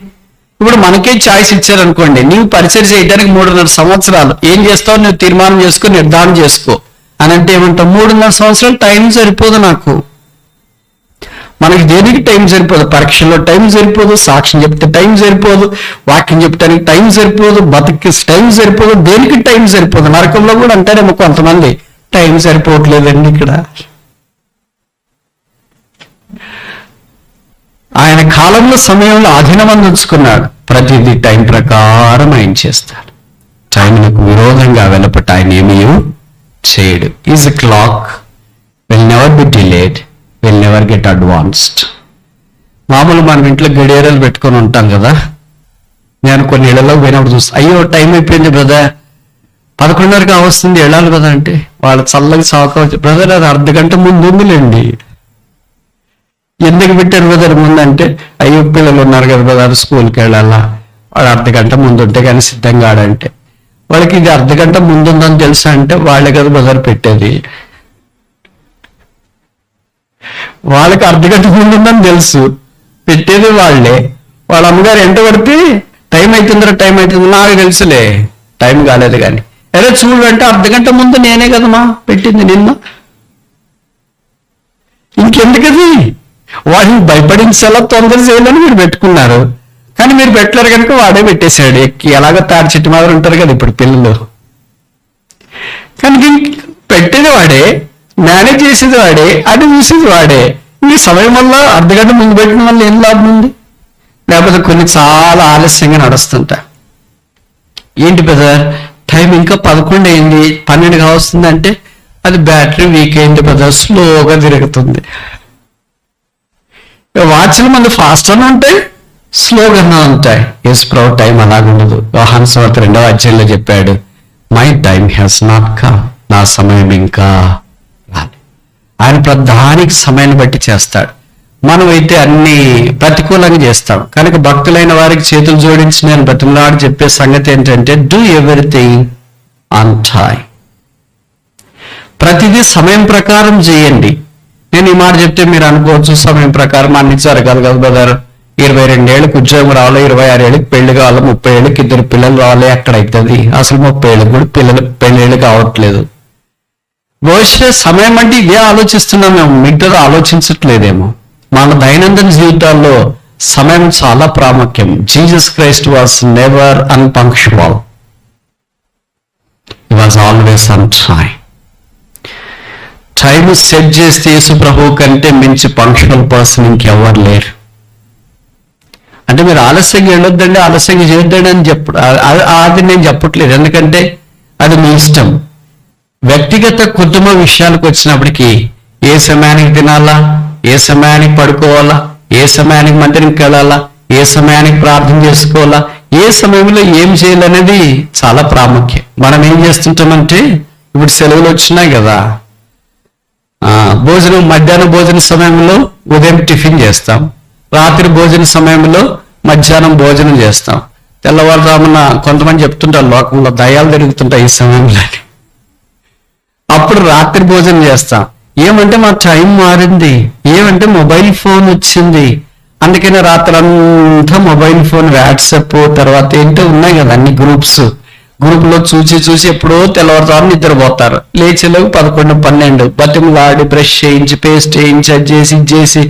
ఇప్పుడు మనకే ఛాయిస్ ఇచ్చారనుకోండి, నీవు పరిచయం చేయడానికి 3.5 సంవత్సరాలు ఏం చేస్తావు నువ్వు తీర్మానం చేసుకో, నిర్ధారణ చేసుకో అని అంటే ఏమంటావు? 3.5 సంవత్సరాలు టైం సరిపోదు నాకు. మనకి దేనికి టైం సరిపోదు? పరీక్షల్లో టైం సరిపోదు, సాక్ష్యం చెప్తే టైం సరిపోదు, వాక్యం చెప్పడానికి టైం సరిపోదు, బతికి టైం సరిపోదు, దేనికి టైం సరిపోదు. నరకంలో కూడా అంటారేమో కొంతమంది, టైం సరిపోవట్లేదండి ఇక్కడ. ఆయన కాలంలో సమయంలో ఆధీనమంది ఉంచుకున్నాడు. ప్రతిదీ టైం ప్రకారం ఆయన చేస్తాడు. టైంకు విరోధంగా వెలపట ఆయన ఏమీ చేయడు. Is a clock, will never be delayed, will never get advanced. మామూలు మనం ఇంట్లో గడియారాలు పెట్టుకొని ఉంటాం కదా. నేను కొన్ని ఇళ్లలో పోయినప్పుడు చూస్తాను, అయ్యో టైం అయిపోయింది బ్రదర్, 11:30 వస్తుంది, వెళ్ళాలి కదా అంటే వాళ్ళు చల్లగా సావుకోవచ్చు. బ్రదర్ అది అర్ధగంట ముందు ఉందిలేండి. ఎందుకు పెట్టారు బ్రదర్ ముందు అంటే, అయ్యో పిల్లలు ఉన్నారు కదా బ్రదర్ స్కూల్కి వెళ్ళాలా, వాడు అర్ధగంట ముందు ఉంటే కానీ సిద్ధంగా ఆడంటే, వాళ్ళకి ఇది అర్ధగంట ముందుందని తెలుసా అంటే, వాళ్ళే కదా బ్రదర్ పెట్టేది. వాళ్ళకి అర్ధగంట ముందుందని తెలుసు, పెట్టేది వాళ్ళే. వాళ్ళ అమ్మగారు ఎంట పడితే టైం అవుతుందిరా టైం అవుతుంది, నాకు తెలుసులే టైం కాలేదు కానీ, అరే చూడు అంటే అర్ధగంట ముందు నేనే కదమ్మా పెట్టింది నిన్న. ఇంకెందుకది? వాడిని భయపడించేలా తొందర చేయాలని మీరు పెట్టుకున్నారు, కానీ మీరు పెట్టలేరు కనుక వాడే పెట్టేశాడు. ఎక్కి ఎలాగో తాడి చెట్టు మాదిరి ఉంటారు కదా ఇప్పుడు పిల్లలు. కానీ పెట్టేది వాడే, మేనేజ్ చేసేది వాడే, అది చూసేది వాడే. ఈ సమయం వల్ల అర్ధగంట ముందు పెట్టిన వల్ల ఏం లాభం ఉంది? లేకపోతే కొన్ని చాలా ఆలస్యంగా నడుస్తుంటా. ఏంటి బ్రదర్ టైం ఇంకా 11 అయింది, 12 వస్తుంది అంటే, అది బ్యాటరీ వీక్ అయింది బ్రదర్, స్లోగా తిరుగుతుంది. వాచ్లు మన ఫాస్ట్ అని ఉంటాయి, స్లోగానే ఉంటాయి. యేసు ప్రభు టైం అలాగుండదు. యోహాను సువార్త 2వ అధ్యాయంలో చెప్పాడు, my time has not come, నా సమయం ఇంకా రాలేదు. ఆయన ప్రధానికి సమయాన్ని బట్టి చేస్తాడు. మనమైతే అన్ని ప్రతికూలంగా చేస్తాం. కనుక భక్తులైన వారికి చేతులు జోడించి నేను బతిమలాడి చెప్పే సంగతి ఏంటంటే, డూ ఎవ్రీథింగ్ ఆన్ టైం. ప్రతిదీ సమయం ప్రకారం చేయండి. నేను ఈ మాట చెప్తే మీరు అనుకోవచ్చు, సమయం ప్రకారం అన్ని జరగాలి కదా బ్రదర్, 22 ఏళ్ళకి ఉద్యోగం రావాలి, 26 ఏళ్ళకి పెళ్లి కావాలి, 30 ఏళ్ళకి 2 పిల్లలు రావాలి, ఎక్కడైతుంది? అసలు 30 ఏళ్ళకి కూడా పెళ్ళిళ్ళు కావట్లేదు. బహుశా సమయం అంటే ఇదే ఆలోచిస్తున్నాం మేము, మిగతా ఆలోచించట్లేదేమో. మన దైనందిన జీవితాల్లో సమయం చాలా ప్రాముఖ్యం. Jesus Christ was never unpunctual, he was always on time. Time set చేస్తే యేసు ప్రభు కంటే మించి పంక్చువల్ పర్సన్ ఇంకెవ్వరు లేరు. అంటే మీరు ఆలస్యంగా వెళ్ళొద్దండి, ఆలస్యంగా చేయొద్దండి అని అది నేను చెప్పట్లేదు, ఎందుకంటే అది మీ ఇష్టం. వ్యక్తిగత కుటుంబ విషయాలకు వచ్చినప్పటికీ ఏ సమయానికి తినాలా, ఏ సమయానికి పడుకోవాలా, ఏ సమయానికి మందిరానికి వెళ్ళాలా, ఏ సమయానికి ప్రార్థన చేసుకోవాలా, ఏ సమయంలో ఏం చేయాలనేది చాలా ప్రాముఖ్యం. మనం ఏం చేస్తుంటామంటే, ఇప్పుడు సెలవులు వచ్చినాయి కదా, భోజనం మధ్యాహ్నం భోజన సమయంలో ఉదయం టిఫిన్ చేస్తాం, రాత్రి భోజన సమయంలో మధ్యాహ్నం భోజనం చేస్తాం. తెల్లవారుజామున కొంతమంది చెప్తుంటారు లోకంలో దయ్యాలు తిరుగుతుంటాయి ఈ సమయంలో, అప్పుడు రాత్రి భోజనం చేస్తాం. ఏమంటే మా టైం మారింది, ఏమంటే మొబైల్ ఫోన్ వచ్చింది అందుకనే రాత్రంతా మొబైల్ ఫోన్, వాట్సాప్, తర్వాత ఏంటో ఉన్నాయి కదా అన్ని గ్రూప్లో చూసి ఎప్పుడో తెల్లవారుజామున నిద్రపోతారు. లేచేలోకి 11, 12 బతిమలాడి బ్రష్ చేయించి, పేస్ట్ చేయించి, అది చేసి ఇది చేసి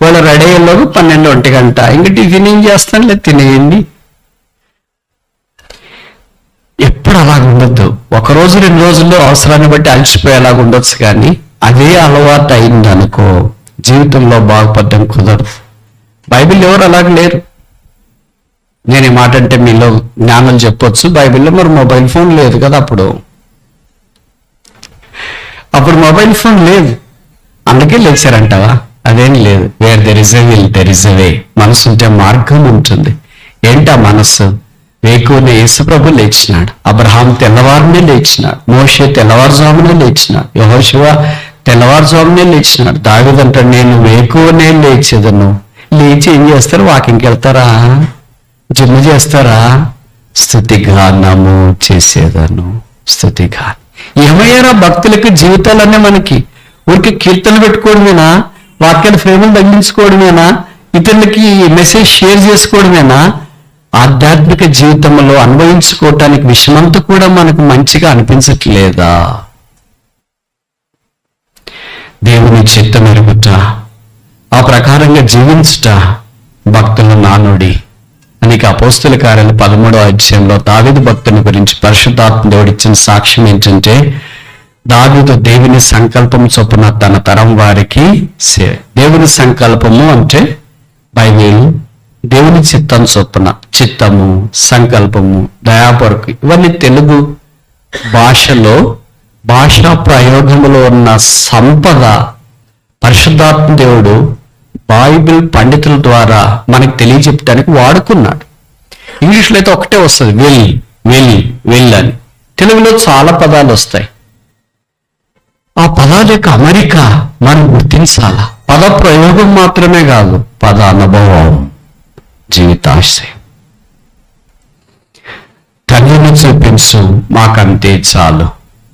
వాళ్ళు రెడీ అయ్యేలోకి 12, 1 గంట. ఇంకా టిఫిన్ ఏం చేస్తాను, లేదు తినేయండి. ఎప్పుడు అలాగ ఉండొద్దు. 1 రోజు 2 రోజుల్లో అవసరాన్ని బట్టి అలసిపోయేలాగా ఉండొచ్చు, కానీ అదే అలవాటు అయిందనుకో జీవితంలో బాగుపడడం కుదరదు. బైబిల్ ఎవరు అలాగ లేరు. నేను ఈ మాట అంటే మీలో జ్ఞానం చెప్పొచ్చు, బైబిల్లో మరి మొబైల్ ఫోన్ లేదు కదా. అప్పుడు మొబైల్ ఫోన్ లేదు, అందుకే లేచారంటావా? అదేం లేదు. Where there is a will there is a way. మనసు ఉంటే మార్గం ఉంటుంది. ఏంటా మనస్సు? వేకువనే యేసుప్రభు లేచినాడు, అబ్రహాం తెల్లవారునే లేచినాడు, మోషే తెల్లవారుజామునే లేచినాడు, యెహోషువ తెల్లవారుజామునే లేచినాడు. దావీదంటాడు, నేను వేకువనే లేచేదను. లేచి ఏం చేస్తారు? వాకింగ్కి వెళ్తారా? జిమ్ చేస్తారా? స్తుతిగానము చేసేదను. స్తుతిగానం. ఏమయ్యారా భక్తులకి జీవితాలన్నీ మనకి ఊరికి కీర్తన పెట్టుకోవడమేనా? వాక్యాల ఫ్రేములు తగ్గించుకోవడమేనా? ఇతరులకి మెసేజ్ షేర్ చేసుకోవడమేనా? ఆధ్యాత్మిక జీవితంలో అనుభవించుకోవటానికి విషయమంతా కూడా మనకు మంచిగా అనిపించట్లేదా? దేవుని చిత్తం ఎరుగుట, ఆ ప్రకారంగా జీవించుట భక్తుల నానుడి. అనేక అపోస్తుల కార్యాలు 13వ అధ్యాయంలో దావీదు భక్తుని గురించి పరిశుద్ధాత్మ దేవుడు ఇచ్చిన సాక్ష్యం ఏంటంటే, దావీదు దేవుని సంకల్పం చొప్పున తన తరం వారికి దేవుని సంకల్పము అంటే బైబిల్, దేవుని చిత్తం చొప్పున, చిత్తము, సంకల్పము, దయాపరకు, ఇవన్నీ తెలుగు భాషలో భాషా ప్రయోగములో ఉన్న సంపద పరిశుద్ధాత్మ దేవుడు బైబిల్ పండితుల ద్వారా మనకు తెలియజెప్పడానికి వాడుకున్నాడు. ఇంగ్లీష్లో అయితే ఒకటే వస్తుంది, విల్ అని. తెలుగులో చాలా పదాలు వస్తాయి. ఆ పదాల యొక్క అమరిక మనం గుర్తించాలా. పద ప్రయోగం మాత్రమే కాదు, పద అనుభవం, జీవితాశయం. తండ్రిని చూపించు, మాకంతే చాలు.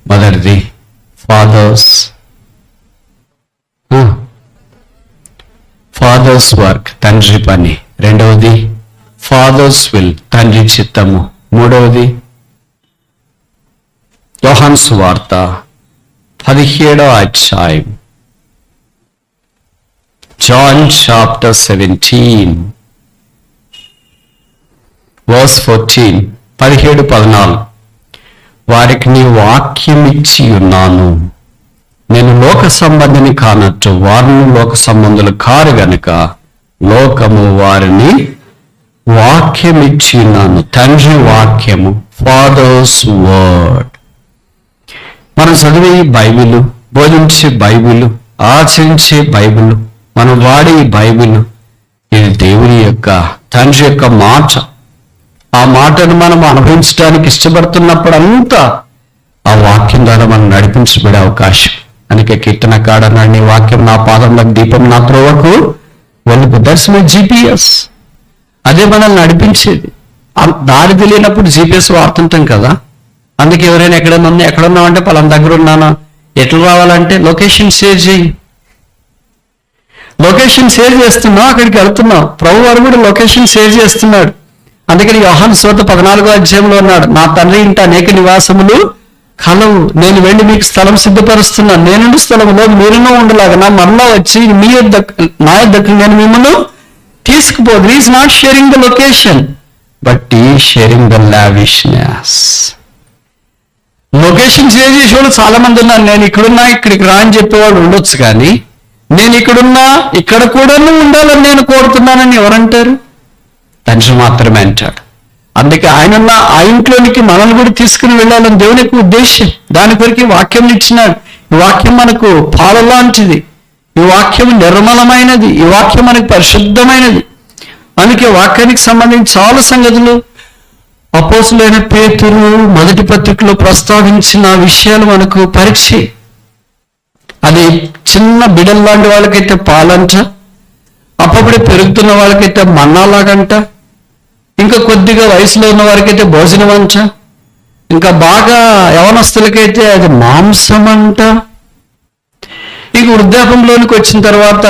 మొదటిది ఫాదర్స్ వర్క్, తండ్రి పని. రెండవది ఫాదర్స్ విల్, తండ్రి చిత్తము. మూడవది యోహాను సువార్త 17వ అధ్యాయం, జాన్ చాప్టర్ 17 verse 14, 17, 14. వారికి నీ వాక్యం ఇచ్చి ఉన్నాను, నేను లోక సంబంధిని కానట్టు వారిని లోక సంబంధులు కారు గనుక లోకము వారిని వాక్యం ఇచ్చి ఉన్నాను. తండ్రి వాక్యము, ఫాదర్స్ వర్డ్. మనం చదివే ఈ బైబిల్, బోధించే బైబిల్, ఆచరించే బైబిల్, మనం వాడే ఈ బైబిల్, ఇది దేవుని యొక్క తండ్రి యొక్క మాట. ఆ మాటను మనం అనుభవించడానికి ఇష్టపడుతున్నప్పుడు అంతా ఆ వాక్యం ద్వారా మనం నడిపించబడే అవకాశం. అందుకే కీర్తనకాడు అన్నాడు, నీ వాక్యం నా పాదంలోకి దీపం, నా త్రోవకు వెలుగు. That's my GPS. అదే మనల్ని నడిపించేది. దారి తెలియనప్పుడు GPS వాడుతుంటాం కదా. అందుకే ఎవరైనా ఎక్కడున్నామంటే పలానా దగ్గర ఉన్నానా, ఎట్లా రావాలంటే లొకేషన్ షేర్ చేయి. లొకేషన్ షేర్ చేస్తున్నావు, అక్కడికి వెళ్తున్నావు. ప్రభు వారు కూడా లొకేషన్ షేర్ చేస్తున్నాడు. అందుకని యోహాను సువార్త 14వ అధ్యాయంలో ఉన్నాడు, నా తండ్రి ఇంట అనేక నివాసములు కలవు, నేను వెళ్ళి మీకు స్థలం సిద్ధపరుస్తున్నాను. నేనుండి స్థలంలో మీరునూ ఉండలాగా నా మరలా వచ్చి నా యొద్దకు నేను మిమ్మల్ని తీసుకుపోదు. Is not sharing the location but is sharing the lavishness. Location share చేసేవాళ్ళు చాలా మంది ఉన్నారు. నేను ఇక్కడున్నా, ఇక్కడికి రా అని చెప్పేవాళ్ళు ఉండొచ్చు, కానీ నేను ఇక్కడున్నా, ఇక్కడ కూడా ఉండాలని నేను కోరుతున్నానని ఎవరంటారు? తండ్రి మాత్రమే అంటాడు. అందుకే ఆయనన్న ఆ ఇంట్లోనికి మనల్ని కూడా తీసుకుని వెళ్ళాలని దేవుని యొక్క ఉద్దేశం. దాని కొరకు వాక్యం ఇచ్చినాడు. ఈ వాక్యం మనకు పాల లాంటిది, ఈ వాక్యం నిర్మలమైనది, ఈ వాక్యం మనకు పరిశుద్ధమైనది. అందుకే వాక్యానికి సంబంధించి చాలా సంగతులు అపోస్తులైన పేతురు మొదటి పత్రికలో ప్రస్తావించిన విషయాలు మనకు పరిచయం. అది చిన్న బిడల్ లాంటి వాళ్ళకైతే పాలంట, అప్పుడే పెరుగుతున్న వాళ్ళకైతే మన్నాలాగంట, ఇంకా కొద్దిగా వయసులో ఉన్న వారికైతే భోజనం అంట, ఇంకా బాగా యవనస్తులకైతే అది మాంసం అంట, ఇంక వృద్ధాపంలోనికి వచ్చిన తర్వాత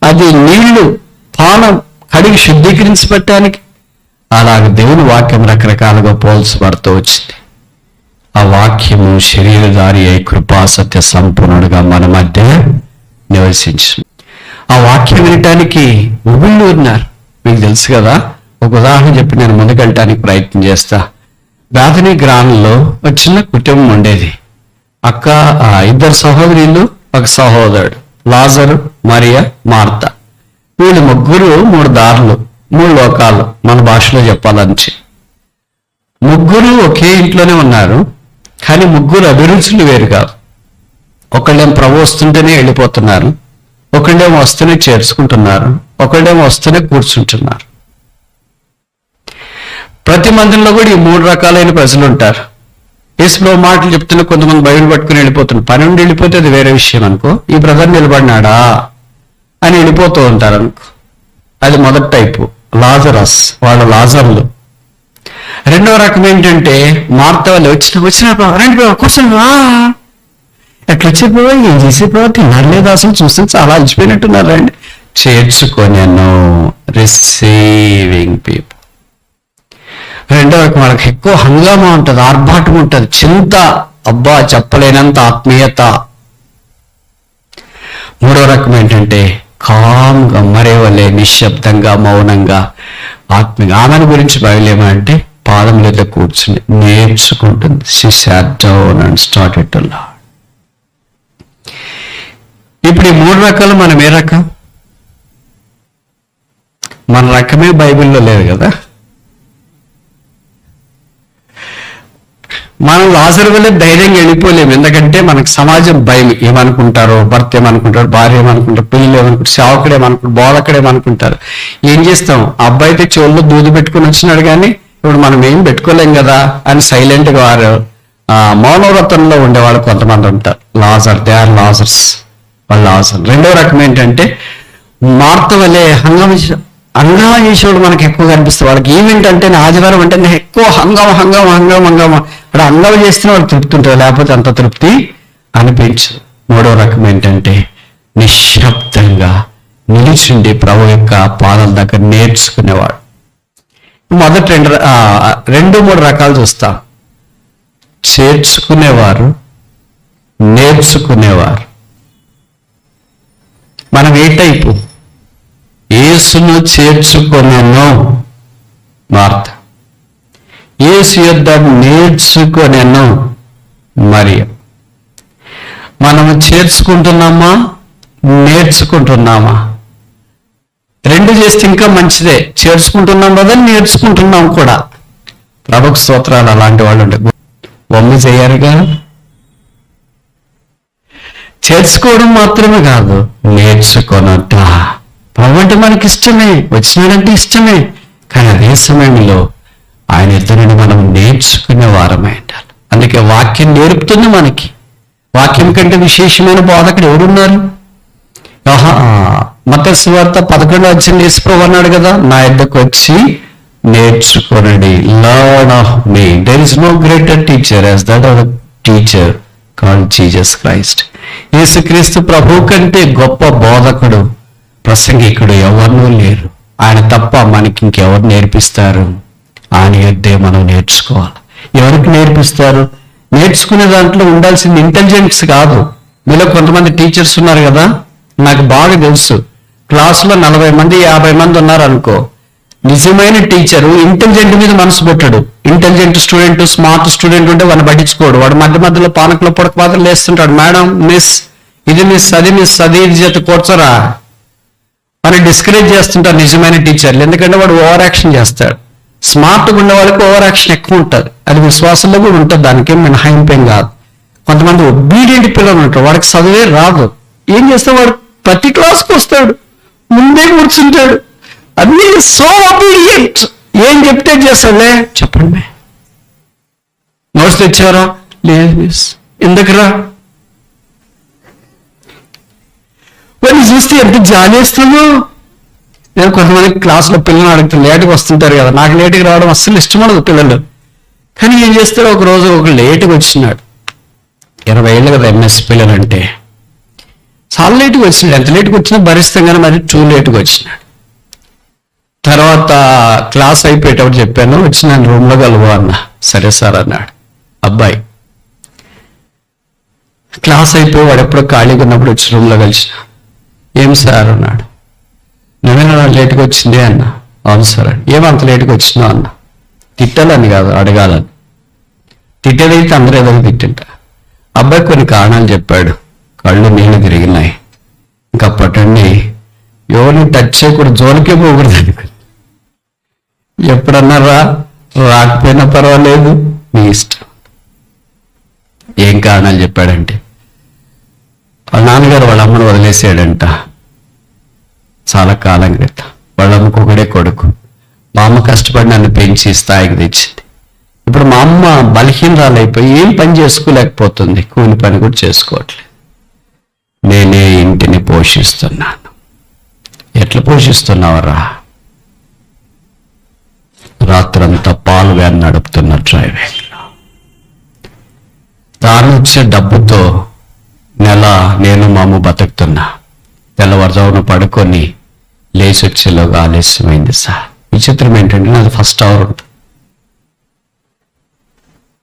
అది నీళ్లు పానం చివరికి శుద్ధీకరించి పెట్టడానికి. అలాగ దేవుని వాక్యం రకరకాలుగా పోల్చబడుతూ వచ్చింది. ఆ వాక్యము శరీరధారి అయి కృపా సత్య సంపూర్ణుడుగా మన మధ్య నివసించు. ఆ వాక్యం వినటానికి ఉబిళ్ళు ఉన్నారు. మీకు తెలుసు కదా. ఒక ఉదాహరణ చెప్పి నేను ముందుకెళ్ళటానికి ప్రయత్నం చేస్తా. బేతనీ గ్రామంలో ఒక చిన్న కుటుంబం ఉండేది. ఇద్దరు సహోదరులు, ఒక సహోదరుడు, లాజరు, మరియా, మార్త. వీళ్ళు ముగ్గురు 3 దారులు, 3 లోకాలు మన భాషలో చెప్పాలంటే. ముగ్గురు ఒకే ఇంట్లోనే ఉన్నారు, కానీ ముగ్గురు అభిరుచులు వేరు కాదు. ఒకళ్ళేమో ప్రభు వస్తుంటేనే వెళ్ళిపోతున్నారు, ఒకళ్ళేమో వస్తూనే చేర్చుకుంటున్నారు, ఒకళ్ళేమో వస్తూనే కూర్చుంటున్నారు. ప్రతి మందిరంలో కూడా ఈ 3 రకాలైన ప్రజలు ఉంటారు. యేసుప్రభు మాటలు చెప్తున్న కొంతమంది బైబిల్ పట్టుకుని వెళ్ళిపోతున్నారు. పని నుండి వెళ్ళిపోతే అది వేరే విషయం అనుకో. ఈ బ్రదర్ నిలబడినాడా అని వెళ్ళిపోతూ ఉంటారు అనుకో. అది మొదటి టైపు, లాజరస్, వాళ్ళ లాజర్లు. రెండవ రకం ఏంటంటే మార్త వాళ్ళు వచ్చిన రండి కూర్చొని ఎట్లా వచ్చే ప్రభావ, ఏం చేసే ప్రభావ, తిన్నారు లేదా అసలు చూస్తే చాలా అలసిపోయినట్టున్నారు రండి. చేర్చుకొనెను, రిసీవింగ్ పీపుల్. రెండో రకం వాళ్ళకి ఎక్కువ హంగామా ఉంటుంది, ఆర్భాటం ఉంటుంది, చింత, అబ్బా చెప్పలేనంత ఆత్మీయత. మూడో రకం ఏంటంటే కామ్గా మరేవలే నిశ్శబ్దంగా మౌనంగా ఆత్మీయ. ఆమెను గురించి బయలు ఏమంటే పాదములతో కూర్చుని నేర్చుకుంటుంది. She sat down and started to learn. ఇప్పుడు ఈ 3 రకాలు మనం ఏ రకం? మన రకమే బైబిల్లో లేదు కదా. మనం లాజరు వల్లే ధైర్యంగా వెళ్ళిపోలేము. ఎందుకంటే మనకు సమాజం భయం. ఏమనుకుంటారో, భర్త ఏమనుకుంటారు, భార్య ఏమనుకుంటారు, పిల్లలు ఏమనుకుంటారు, సేవకుడు ఏమనుకుంటారు, బోధకుడు ఏమనుకుంటారు. ఏం చేస్తాం? అబ్బాయి అయితే చెవుల్లో దూది పెట్టుకుని వచ్చినాడు, కానీ ఇప్పుడు మనం ఏం పెట్టుకోలేం కదా అని సైలెంట్గా వారు మౌనవ్రతంలో ఉండేవాళ్ళు కొంతమంది ఉంటారు. లాజర్, దే ఆర్ లాజర్స్, వాళ్ళు లాజర్. రెండో రకం ఏంటంటే మార్త వల్లే హంగామా చేసేవాళ్ళు మనకి ఎక్కువ కనిపిస్తారు. వాళ్ళకి ఈవెంట్ అంటే ఆదివారం అంటే ఎక్కువ హంగామా ఇప్పుడు హంగామా చేస్తున్న వాళ్ళు తృప్తి ఉంటుంది, లేకపోతే అంత తృప్తి అనిపించదు. మూడో రకం ఏంటంటే నిశ్శబ్దంగా నిలిచిండి ప్రభు యొక్క పాదాల దగ్గర నేర్చుకునేవాడు. మొదటి 2-3 రకాలు చూస్తాం. చేర్చుకునేవారు, నేర్చుకునేవారు. మనం ఏ టైపు? యేసును చేర్చుకొనెను మార్త, యేసు యొద్ద నేర్చుకొనెను మరియ. మనము చేర్చుకుంటున్నామా, నేర్చుకుంటున్నామా? 2 చేస్తే ఇంకా మంచిదే. చేర్చుకుంటున్నాం కదా, నేర్చుకుంటున్నాం కూడా. ప్రభుకు స్తోత్రాలు. అలాంటి వాళ్ళు ఉంటే బొమ్మ చేయాలిగా. చేర్చుకోవడం మాత్రమే కాదు, నేర్చుకొనట. ప్రభు అంటే మనకి ఇష్టమే, వచ్చినాడంటే ఇష్టమే, కానీ అదే సమయంలో ఆయన ఇద్దరిని మనం నేర్చుకునే వారమే ఉండాలి. అందుకే వాక్యం నేర్పుతుంది మనకి. వాక్యం కంటే విశేషమైన బోధకుడు ఎవరున్నారు? మత్తయి సువార్త 11వ అధ్యాయం యేసుప్రభు అన్నాడు కదా, నా యొద్దకు వచ్చి నేర్చుకొనండి. Learn of me. There is no greater teacher as that of teacher called Jesus Christ. Yesu Kristu ప్రభు కంటే గొప్ప బోధకుడు, ప్రసంగికుడు ఎవరినూ లేరు. ఆయన తప్ప మనకి ఇంకెవరు నేర్పిస్తారు? ఆయన యొద్దే మనం నేర్చుకోవాలి. ఎవరికి నేర్పిస్తారు? నేర్చుకునే దాంట్లో ఉండాల్సింది ఇంటెలిజెన్స్ కాదు. మీలో కొంతమంది టీచర్స్ ఉన్నారు కదా, నాకు బాగా తెలుసు. క్లాసులో 40 మంది 50 మంది ఉన్నారు అనుకో. నిజమైన టీచరు ఇంటెలిజెంట్ మీద మనసు పెట్టాడు. ఇంటెలిజెంట్ స్టూడెంట్, స్మార్ట్ స్టూడెంట్ ఉంటే వాడిని పట్టించుకోడు. వాడు మధ్యలో పానకలో పొడక పాత్రలు వేస్తుంటాడు. మేడం మిస్, ఇది మిస్, అది మిస్, అది ఇది చేత కూర్చోరా అని డిస్కరేజ్ చేస్తుంటారు నిజమైన టీచర్లు. ఎందుకంటే వాడు ఓవర్ యాక్షన్ చేస్తాడు. స్మార్ట్గా ఉండే వాళ్ళకి ఓవర్ యాక్షన్ ఎక్కువ ఉంటుంది. అది విశ్వాసంలో కూడా ఉంటుంది, దానికి ఏం మినహాయింపేం కాదు. కొంతమంది ఒబీడియంట్ పిల్లలు ఉంటారు, వాడికి చదివే రాదు. ఏం చేస్తే వాడు ప్రతి క్లాస్కి వస్తాడు, ముందే కూర్చుంటాడు, అన్ని సో ఒబీడియంట్. ఏం చెప్తే చేస్తాడులే, చెప్పండి నోట్స్ తెచ్చారా? లేదు మిస్. ఎందుకురా? వాడిని చూస్తే ఎంత జాలేస్తుందో. నేను కొంతమంది క్లాసులో పిల్లలు అడుగుతాను, లేటుగా వస్తుంటారు కదా. నాకు లేటుగా రావడం అస్సలు ఇష్టం ఉండదు పిల్లలు. కానీ ఏం చేస్తారో ఒకరోజు ఒక లేటుగా వచ్చినాడు. 20 ఏళ్ళు కదా ఎంఎస్ పిల్లలు అంటే. చాలా లేటుగా వచ్చినాడు. ఎంత లేటుగా వచ్చినా భరిస్తాం కానీ మరి టూ లేటుగా వచ్చినాడు. తర్వాత క్లాస్ అయిపోయేటప్పుడు చెప్పాను, వచ్చి నేను రూమ్లో కలువు అన్న. సరే సార్ అన్నాడు అబ్బాయి. క్లాస్ అయిపోయి వాడు ఎప్పుడో ఖాళీగా ఉన్నప్పుడు వచ్చి రూమ్లో కలిసిన. ఏం సార్ అన్నాడు. నువ్వేనా లేట్గా వచ్చింది అన్న. అవును సార్. ఏమంత లేట్గా వచ్చినావు అన్న. తిట్టాలని కాదు, అడగాలని. తిట్టేదైతే అందరూ ఏదో తిట్టింట. అబ్బాయి కొన్ని కారణాలు చెప్పాడు. కళ్ళు నీళ్ళు తిరిగినాయి. ఇంకా పట్టండి ఎవరిని టచ్ చేయకూడదు, జోలికే పోకూడదు అనుకుని. ఎప్పుడన్నా రాకపోయినా పర్వాలేదు, మీ ఇష్టం. ఏం కారణాలు చెప్పాడంటే, వాళ్ళ నాన్నగారు వాళ్ళ అమ్మను వదిలేసాడంట చాలా కాలం క్రితం. వాళ్ళ అమ్మకు ఒకడే కొడుకు. మా అమ్మ కష్టపడి నన్ను పెంచి స్థాయికి తెచ్చింది. ఇప్పుడు మా అమ్మ బలహీనరాలైపోయి ఏం పని చేసుకోలేకపోతుంది, కూలి పని కూడా చేసుకోవట్లేదు. నేనే ఇంటిని పోషిస్తున్నాను. ఎట్లా పోషిస్తున్నావరా? రాత్రంతా పాలు వ్యాన్ నడుపుతున్న డ్రైవింగ్లో. తాను వచ్చే డబ్బుతో నెల నేను మా అమ్మ బతుకుతున్నా. తెల్లవారుజామున పడుకొని లేచి వచ్చేలోగా ఆలస్యమైంది సార్. విచిత్రం ఏంటంటే నాది ఫస్ట్ అవర్ ఉంటుంది.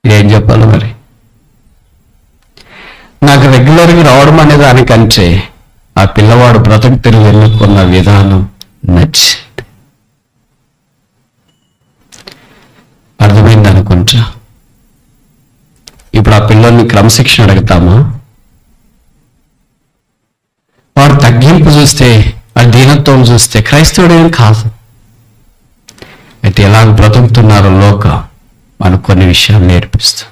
ఏం చెప్పాలి మరి? నాకు రెగ్యులర్గా రావడం అనే దానికంటే ఆ పిల్లవాడు బ్రతుకు తిరిగి ఎన్నుకున్న విధానం నచ్చింది. అర్థమైంది అనుకుంటా. ఇప్పుడు ఆ పిల్లల్ని క్రమశిక్షణ అడుగుతామా? వాడు తగ్గింపు చూస్తే, వాడి దీనత్వం చూస్తే క్రైస్తవుడేం కాదు. అయితే ఎలాగ బ్రతుకుతున్నారో లోకం మనకు కొన్ని విషయాలు నేర్పిస్తాం.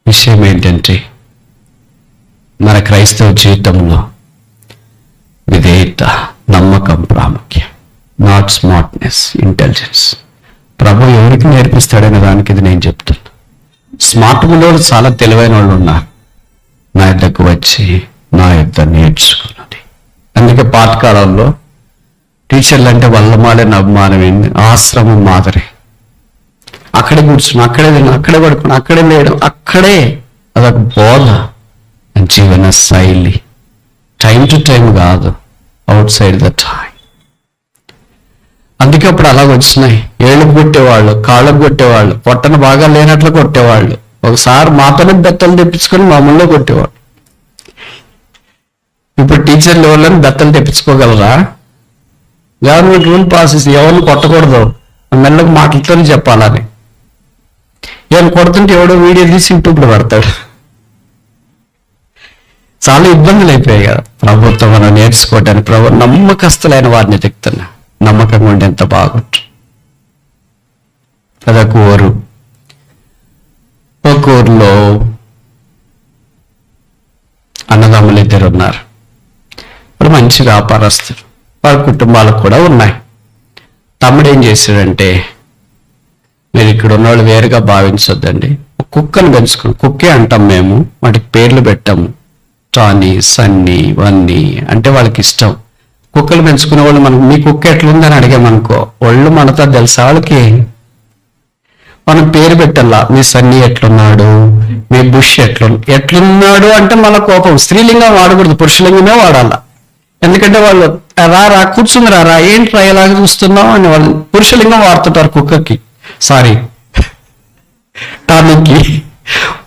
విషయం ఏంటంటే, మన క్రైస్తవ జీవితంలో విధేయత, నమ్మకం ప్రాముఖ్యం. Not smartness, intelligence. ప్రభు ఎవరికి నేర్పిస్తాడనే దానికి ఇది నేను చెప్తున్నా. స్మార్ట్ వాళ్ళు చాలా తెలివైన వాళ్ళు ఉన్నారు. నా యొద్దకు వచ్చి నా యొద్ద నేర్చుకున్నది. అందుకే పాతకాలంలో టీచర్లు అంటే వల్లమాడే నవ్మానమైంది, ఆశ్రమం మాదిరి. అక్కడే కూర్చుని, అక్కడే తిని, అక్కడే పడుకుని, అక్కడే లేయడం, అక్కడే అదొక బోధ. జీవన శైలి. టైం టు టైం కాదు, అవుట్ సైడ్ ద టైం. అందుకే అప్పుడు అలాగ వచ్చినాయి. ఏళ్ళకు కొట్టేవాళ్ళు, కాళ్ళకు కొట్టేవాళ్ళు, పొట్టను బాగా లేనట్లు కొట్టేవాళ్ళు. ఒకసారి మాతోనే బెత్తలు తెప్పించుకొని మామూలులో కొట్టేవాళ్ళు. ఇప్పుడు టీచర్లు ఎవరిని బెత్తలు తెప్పించుకోగలరా? గవర్నమెంట్ రూల్ పాస్ చేసి ఎవరిని కొట్టకూడదు, మెల్లగా మాటలతోనే చెప్పాలని. ఎవరు కొడుతుంటే ఎవడో వీడియో తీసి యూట్యూబ్లో పడతాడు. చాలా ఇబ్బందులు అయిపోయాయి కదా. ప్రభుత్వం మనం నేర్చుకోవడానికి ప్రభు నమ్మకస్తులైన వారిని చెప్తున్నా. నమ్మకంగా ఉంటే ఎంత బాగుంటుంది. అదొక ఊరు. ఒక ఊరిలో అన్నదమ్ములు ఇద్దరు ఉన్నారు. వాళ్ళు మంచి వ్యాపారస్తులు. వాళ్ళ కుటుంబాలకు కూడా ఉన్నాయి. తమ్ముడు ఏం చేశాడంటే, మీరు ఇక్కడ ఉన్నవాళ్ళు వేరుగా భావించొద్దండి, కుక్కను పెంచుకుని, కుక్కే అంటాం మేము, వాటికి పేర్లు పెట్టాము. టానీ, సన్నీ, వన్నీ అంటే వాళ్ళకి ఇష్టం. కుక్కలు పెంచుకునే వాళ్ళు మనకు మీ కుక్క ఎట్లుందని అడిగామనుకో, వాళ్ళు మనతో తెలుసా వాళ్ళకి. మనం పేరు పెట్టాలా, మీ సన్నీ ఎట్లున్నాడు, మీ బుష్ ఎట్లున్నాడు అంటే మన కోపం. స్త్రీలింగం వాడకూడదు, పురుషలింగమే వాడాలా. ఎందుకంటే వాళ్ళు రా కూర్చుంది రా ఏంట్రా ఎలాగ చూస్తున్నావు అని వాళ్ళు పురుషలింగం వాడుతుంటారు కుక్కకి, సారీ టామీకి.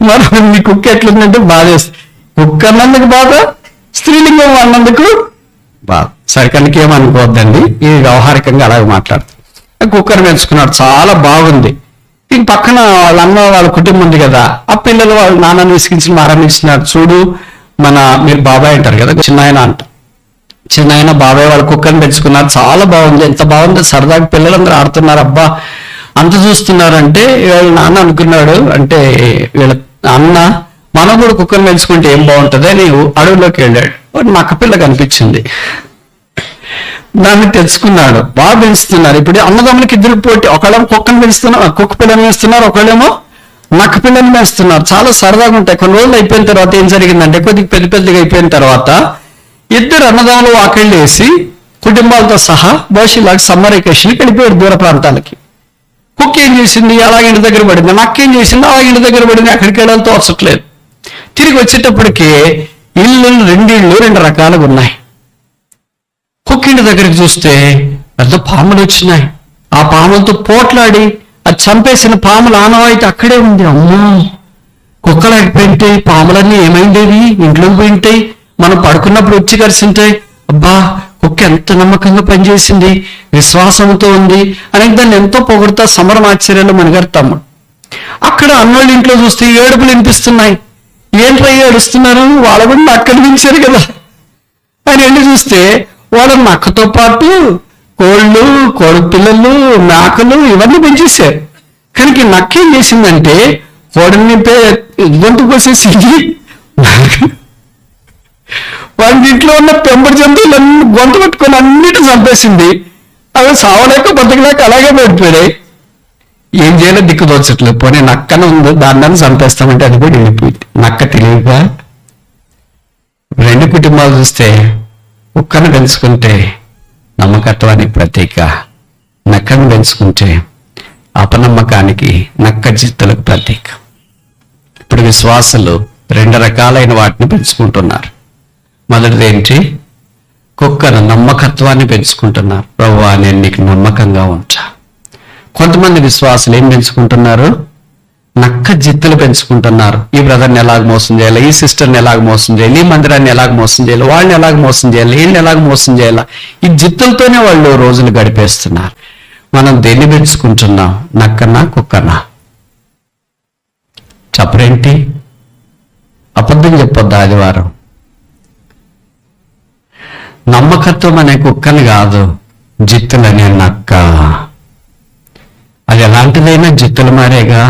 మనం మీ కుక్క ఎట్లుందంటే బాధ, కుక్క అన్నందుకు బాధ, స్త్రీలింగం వాడినందుకు బాధ. సరికనికి ఏమనుకోవద్దండి, ఇది వ్యవహారికంగా అలాగే మాట్లాడుతుంది. కుక్కను పెంచుకున్నాడు, చాలా బాగుంది. ఇంక పక్కన వాళ్ళ అన్న వాళ్ళ కుటుంబం ఉంది కదా, ఆ పిల్లలు వాళ్ళ నాన్నని విసిగించి ఆరంభించినారు. చూడు మీరు బాబాయ్ అంటారు కదా, చిన్నాయన అంట. చిన్నాయన బాబాయ్ వాళ్ళ కుక్కను పెంచుకున్నారు, చాలా బాగుంది. ఎంత బాగుంది, సరదాగా పిల్లలందరూ ఆడుతున్నారు. అబ్బా అంత చూస్తున్నారంటే వీళ్ళ నాన్న అనుకున్నాడు, అంటే వీళ్ళ అన్న మనం కూడా కుక్కను పెంచుకుంటే ఏం బాగుంటుంది అని అడవిలోకి వెళ్ళాడు. నక్క పిల్ల కనిపించింది, దాన్ని తెచ్చుకున్నాడు. బాగా పెంచుతున్నారు. ఇప్పుడు అన్నదమ్ములకి ఇద్దరు పోటీ, ఒకళ్ళేమో కుక్కను పెంచుతున్నారు, కుక్క పిల్లని వేస్తున్నారు, ఒకళ్ళేమో నక్క పిల్లని వేస్తున్నారు. చాలా సరదాగా ఉంటాయి. కొన్ని రోజులు అయిపోయిన తర్వాత ఏం జరిగిందంటే, కొద్దిగా పెద్దగా అయిపోయిన తర్వాత ఇద్దరు అన్నదమ్ములు వాకిళ్ళు వేసి కుటుంబాలతో సహా బహుశా సమ్మర్ వెకేషన్కి వెళ్ళిపోయాడు దూర ప్రాంతాలకి. కుక్క ఏం చేసింది, అలాగే ఇంటి దగ్గర పడింది. నక్కేం చేసింది, అలాగే ఇంటి దగ్గర పడింది. అక్కడికి వెళ్ళాలి తోచట్లేదు. తిరిగి వచ్చేటప్పటికి రెండు రకాలుగా ఉన్నాయి. కుక్కింటి దగ్గరికి చూస్తే పెద్ద పాములు వచ్చినాయి. ఆ పాములతో పోట్లాడి అది చంపేసిన పాముల ఆనవాయితీ అక్కడే ఉంది. అమ్మో, కుక్కలకి పెంటాయి, పాములన్నీ ఏమైండేవి, ఇంట్లోకి పోయింటాయి, మనం పడుకున్నప్పుడు వచ్చి కరిసింటాయి. అబ్బా, కుక్క ఎంత నమ్మకంగా పనిచేసింది, విశ్వాసంతో ఉంది అని దాన్ని ఎంతో పొగుడుతా సమరం ఆశ్చర్యాలు మనగారు తమ్ముడు. అక్కడ అన్నోళ్ళ ఇంట్లో చూస్తే ఏడుపులు వినిపిస్తున్నాయి. ఏంట్రా ఏడుస్తున్నారు, వాళ్ళ కూడా నక్క అనిపించారు కదా అని వెళ్ళి చూస్తే వాళ్ళ నక్కతో పాటు కోళ్ళు, కోడి పిల్లలు, మేకలు ఇవన్నీ పెంచేశారు. కనుక ఈ నక్క ఏం చేసిందంటే కోడిని గొంతు కోసేసింది, వాళ్ళ ఇంట్లో ఉన్న పెంపుడు జంతువులన్నీ గొంతు పట్టుకొని అన్నిటి చంపేసింది. అవి సావలేక బతకలేక అలాగే పడిపోయాయి. ఏం చేయాలో దిక్కు దోచట్లేదు. పోనీ నక్కన ఉంది, దాన్ని చంపేస్తామంటే అది కూడా వెళ్ళిపోయింది. నక్క తెలియక రెండు కుటుంబాలు చూస్తే కుక్కను పెంచుకుంటే నమ్మకత్వానికి ప్రతీక, నక్కను పెంచుకుంటే అపనమ్మకానికి, నక్క జిత్తులకు ప్రతీక. ఇప్పుడు విశ్వాసులు రెండు రకాలైన వాటిని పెంచుకుంటున్నారు. మొదటిది ఏంటి? కుక్కను, నమ్మకత్వాన్ని పెంచుకుంటున్నారు. ప్రభువా, నేను నీకు నమ్మకంగా ఉంటా. కొంతమంది విశ్వాసులు ఏం పెంచుకుంటున్నారు? నక్క జిత్తులు పెంచుకుంటున్నారు. ఈ బ్రదర్ని ఎలాగ మోసం చేయాలి, ఈ సిస్టర్ని ఎలాగ మోసం చేయాలి, ఈ మందిరాన్ని ఎలాగ మోసం చేయాలి, వాళ్ళని ఎలాగ మోసం చేయాలి, వీళ్ళని ఎలాగ మోసం చేయాలా, ఈ జిత్తులతోనే వాళ్ళు రోజులు గడిపేస్తున్నారు. మనం దేన్ని పెంచుకుంటున్నాం? నక్కనా, కుక్కనా? చెప్పరేంటి? అబద్ధం చెప్పొద్దు ఆదివారం. నమ్మకత్వం అనే కుక్కని కాదు, జిత్తులనే నక్క. అది ఎలాంటిదైనా జిత్తుల మారేగా,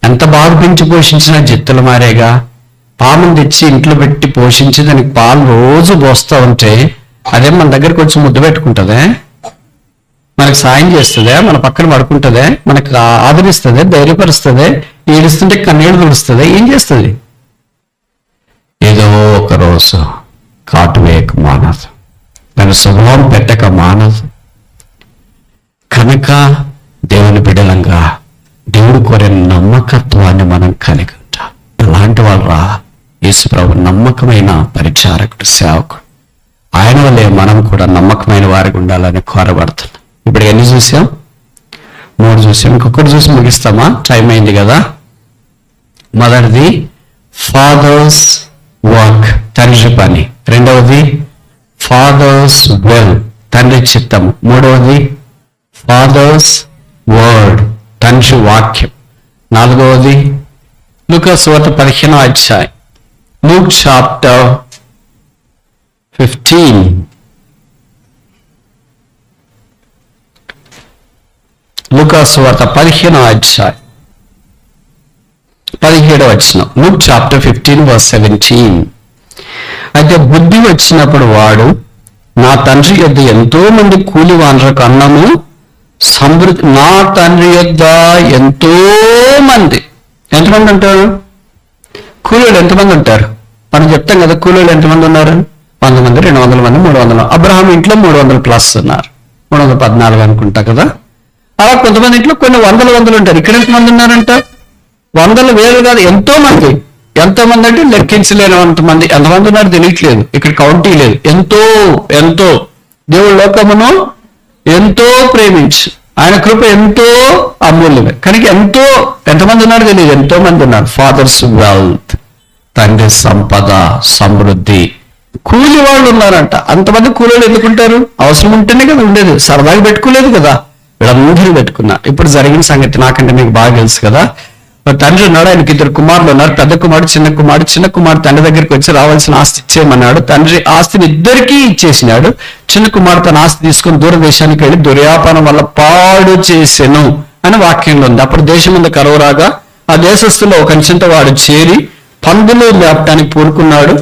ఎంత బాగా పెంచి పోషించినా జిత్తుల మారేగా. పాముని తెచ్చి ఇంట్లో పెట్టి పోషించి దానికి పాలు రోజు పోస్తూ ఉంటే అదే మన దగ్గరకు వచ్చి ముద్దు పెట్టుకుంటుందే, మనకు సాయం చేస్తుందే, మన పక్కన పడుకుంటుందే, మనకు ఆదరిస్తుందే, ధైర్యపరుస్తుందే, ఏడుస్తుంటే కన్నీళ్ళు తుడుస్తుందే, ఏం చేస్తుంది? ఏదో ఒక రోజు కాటు వేయక మానదు, దాని స్వభావం పెట్టక మానదు. కనుక దేవుని బిడ్డలంగా దేవుడు కోరిన నమ్మకత్వాన్ని మనం కలిగి ఉంటాం. ఎలాంటి వాళ్ళు రా? యేసుప్రభు నమ్మకమైన పరిచారకుడు, సేవకుడు. ఆయన వల్లే మనం కూడా నమ్మకమైన వారికి ఉండాలని కోరబడుతున్నాం. ఇప్పుడు ఎన్ని చూసాం? 3 చూసాం. ఇంకొకటి చూసి ముగిస్తామా? టైం అయింది కదా. మొదటిది ఫాదర్స్ వర్క్, తండ్రి పని. రెండవది ఫాదర్స్ వెల్, తండ్రి చిత్తము. మూడవది ఫాదర్స్ వర్డ్, తండ్రి వాక్యం. నాలుగవది లూకా సువార్త 15వ అధ్యాయం, లూక్ చాప్టర్ 15. లూకా సువార్త 15వ అధ్యాయం 17వ వచనం. Luke chapter 15:17. అయితే బుద్ధి వచ్చినప్పుడు వాడు, నా తండ్రి యొద్ద ఎంతో మంది కూలి వానరకు అన్నము సమృద్ధి. నా తండ్రి యొద్ద ఎంతో మంది, ఎంతమంది ఉంటారు? కూలీలు ఎంతమంది ఉంటారు? మనం చెప్తాం కదా కూలీలు ఎంతమంది ఉన్నారు? 100 మంది, 200 మంది, 300. అబ్రహాం ఇంట్లో 300+ ఉన్నారు, 314 అనుకుంటా కదా. అలా కొంతమంది ఇంట్లో కొన్ని వందలు ఉంటారు. ఇక్కడ ఎంతమంది ఉన్నారంట? 100 వేలు కాదు, ఎంతో మంది. ఎంతమంది అంటే లెక్కించలేనంతమంది. ఎంతమంది ఉన్నారు తెలియట్లేదు, ఇక్కడ కౌంటీ లేదు. ఎంతో ఎంతో దేవుడు లోకమును ఎంతో ప్రేమించు, ఆయన కృప ఎంతో అమూల్యమే. కనుక ఎంతమంది ఉన్నారు తెలియదు, ఎంతో మంది ఉన్నారు. ఫాదర్స్ వెల్త్, తండ్రి సంపద, సమృద్ధి. కూలి వాళ్ళు ఉన్నారంట. అంతమంది కూలీలు ఎందుకుంటారు? అవసరం ఉంటేనే కదా ఉండేది, సరదాగా పెట్టుకోలేదు కదా. వీళ్ళందరూ పెట్టుకున్నారు. ఇప్పుడు జరిగిన సంగతి నాకంటే మీకు బాగా తెలుసు కదా. తండ్రి ఉన్నాడు, ఆయనకి 2 కుమారులు ఉన్నారు. పెద్ద కుమారుడు, చిన్న కుమారుడు తండ్రి దగ్గరికి వచ్చి రావాల్సిన ఆస్తి ఇచ్చేయమన్నాడు. తండ్రి ఆస్తిని ఇద్దరికీ ఇచ్చేసినాడు. చిన్న కుమారుడు తన ఆస్తి తీసుకొని దూర దేశానికి వెళ్ళి దుర్యాపానం వల్ల పాడు చేసెను అని వాక్యంలో ఉంది. అప్పుడు దేశం మీద కరువు రాగా ఆ దేశస్తులో ఒక అంచెంత వాడు చేరి పందులు మేపటానికి పూనుకున్నాడు.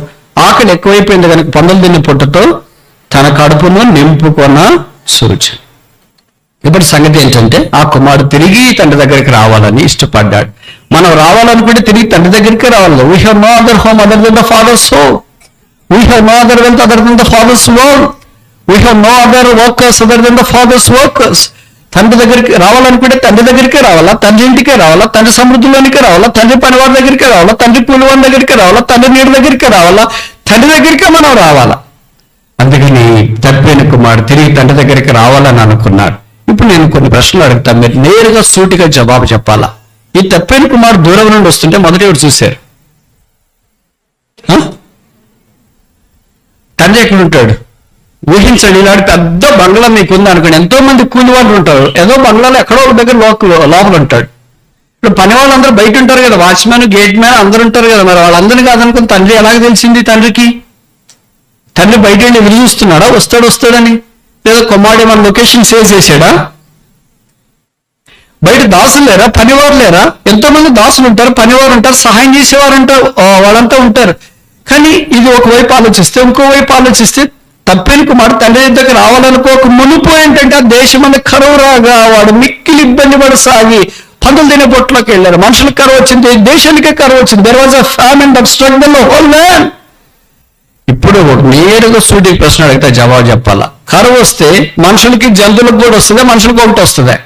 ఆకలి ఎక్కువైపోయింది కనుక పందులు తిన్న పొట్టుతో తన కడుపును నింపుకొన సూచన. ఇప్పుడు సంగతి ఏంటంటే ఆ కుమారుడు తిరిగి తండ్రి దగ్గరికి రావాలని ఇష్టపడ్డాడు. మనం రావాలనుకుంటే తిరిగి తండ్రి దగ్గరికే రావాలి. We have no other home other than the father's home. We have no other wealth other than the father's world. We have no other workers other than the father's workers. తండ్రి దగ్గరికి రావాలనుకుంటే తండ్రి దగ్గరికే రావాలా, తండ్రి ఇంటికే రావాలా, తండ్రి సమృద్ధిలోనికే రావాలా, తండ్రి పనివారి దగ్గరికే రావాలా, తండ్రి కూలివారి దగ్గరికే రావాలా, తండ్రి నీటి దగ్గరికే రావాలా, తండ్రి దగ్గరికే మనం రావాలా. అందుకని తప్పిన కుమారుడు తిరిగి తండ్రి దగ్గరికి రావాలని అనుకున్నాడు. ఇప్పుడు నేను కొన్ని ప్రశ్నలు అడుగుతాను, మీరు నేరుగా సూటిగా జవాబు చెప్పాలా. ఈ తప్పైన కుమారుడు దూరం నుండి వస్తుంటే మొదటి ఎవరు చూశారు? తండ్రి ఎక్కడ ఉంటాడు? ఊహించండి, ఇలాంటి పెద్ద బంగ్లా మీకు ఉంది అనుకోండి, ఎంతో మంది కూలి వాళ్ళు ఉంటారు, ఏదో బంగ్లాలో ఎక్కడో ఒక దగ్గర లోపల ఉంటాడు. ఇప్పుడు పని వాళ్ళందరూ బయట ఉంటారు కదా, వాచ్మెన్, గేట్ మ్యాన్ అందరూ ఉంటారు కదా, మరి వాళ్ళందరినీ కాదనుకుని తండ్రి ఎలాగ తెలిసింది తండ్రికి? తండ్రి బయట వెళ్ళి ఎదురు చూస్తున్నాడా వస్తాడని? లేదా కుమారుడు మన లొకేషన్ సేవ్ చేశాడా? బయట దాసులు లేరా? పనివారు లేరా? ఎంతో మంది దాసులు ఉంటారు, పనివారు ఉంటారు, సహాయం చేసేవారు ఉంటారు, వాళ్ళంతా ఉంటారు. కానీ ఇది ఒకవైపు ఆలోచిస్తే, ఇంకోవైపు ఆలోచిస్తే తప్పైన కుమారుడు తండ్రి దగ్గర రావాలనుకోక మునుపు ఏంటంటే ఆ దేశం అనేది కరువు రాగా వాడు మిక్కిలి ఇబ్బంది పడి సాగి పందులు తినే పొట్లోకి వెళ్ళారు. మనుషులకు కరువు వచ్చింది, దేశానికే కరువు వచ్చింది. There was a famine that struck the whole land. ఇప్పుడు నేరుగా సూటికి ప్రశ్న అడిగితే జవాబు చెప్పాలా. కరువు వస్తే మనుషులకి జంతువులకు కూడా వస్తుందా? మనుషులకు ఒకటి వస్తుందా?